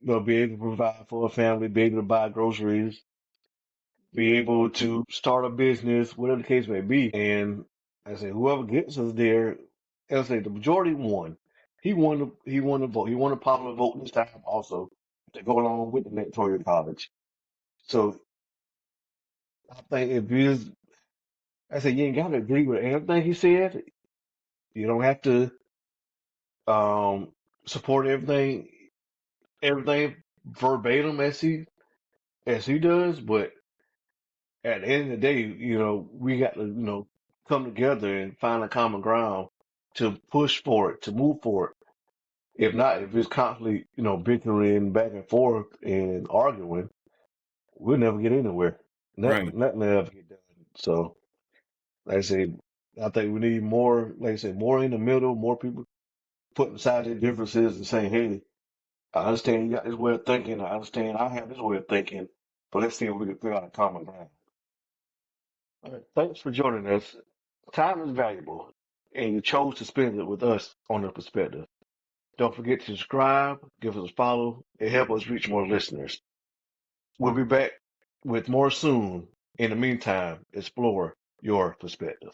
be able to provide for a family, be able to buy groceries, be able to start a business, whatever the case may be. And I say, whoever gets us there, I say the majority won. He won the vote. He won a popular vote this time also to go along with the electoral college. So I think if you just, I say you ain't got to agree with everything he said. You don't have to um support everything verbatim as he does, but at the end of the day, we got to, come together and find a common ground to push for it, to move for it. If not, if it's constantly, bickering back and forth and arguing, we'll never get anywhere. Right. Nothing will ever get done. So, like I say, I think we need more, like I said, more in the middle, more people putting aside their differences and saying, hey, I understand you got this way of thinking. I understand I have this way of thinking, but let's see if we can figure out a common ground. All right, thanks for joining us. Time is valuable, and you chose to spend it with us on The Perspective. Don't forget to subscribe, give us a follow, and help us reach more listeners. We'll be back with more soon. In the meantime, explore your perspective.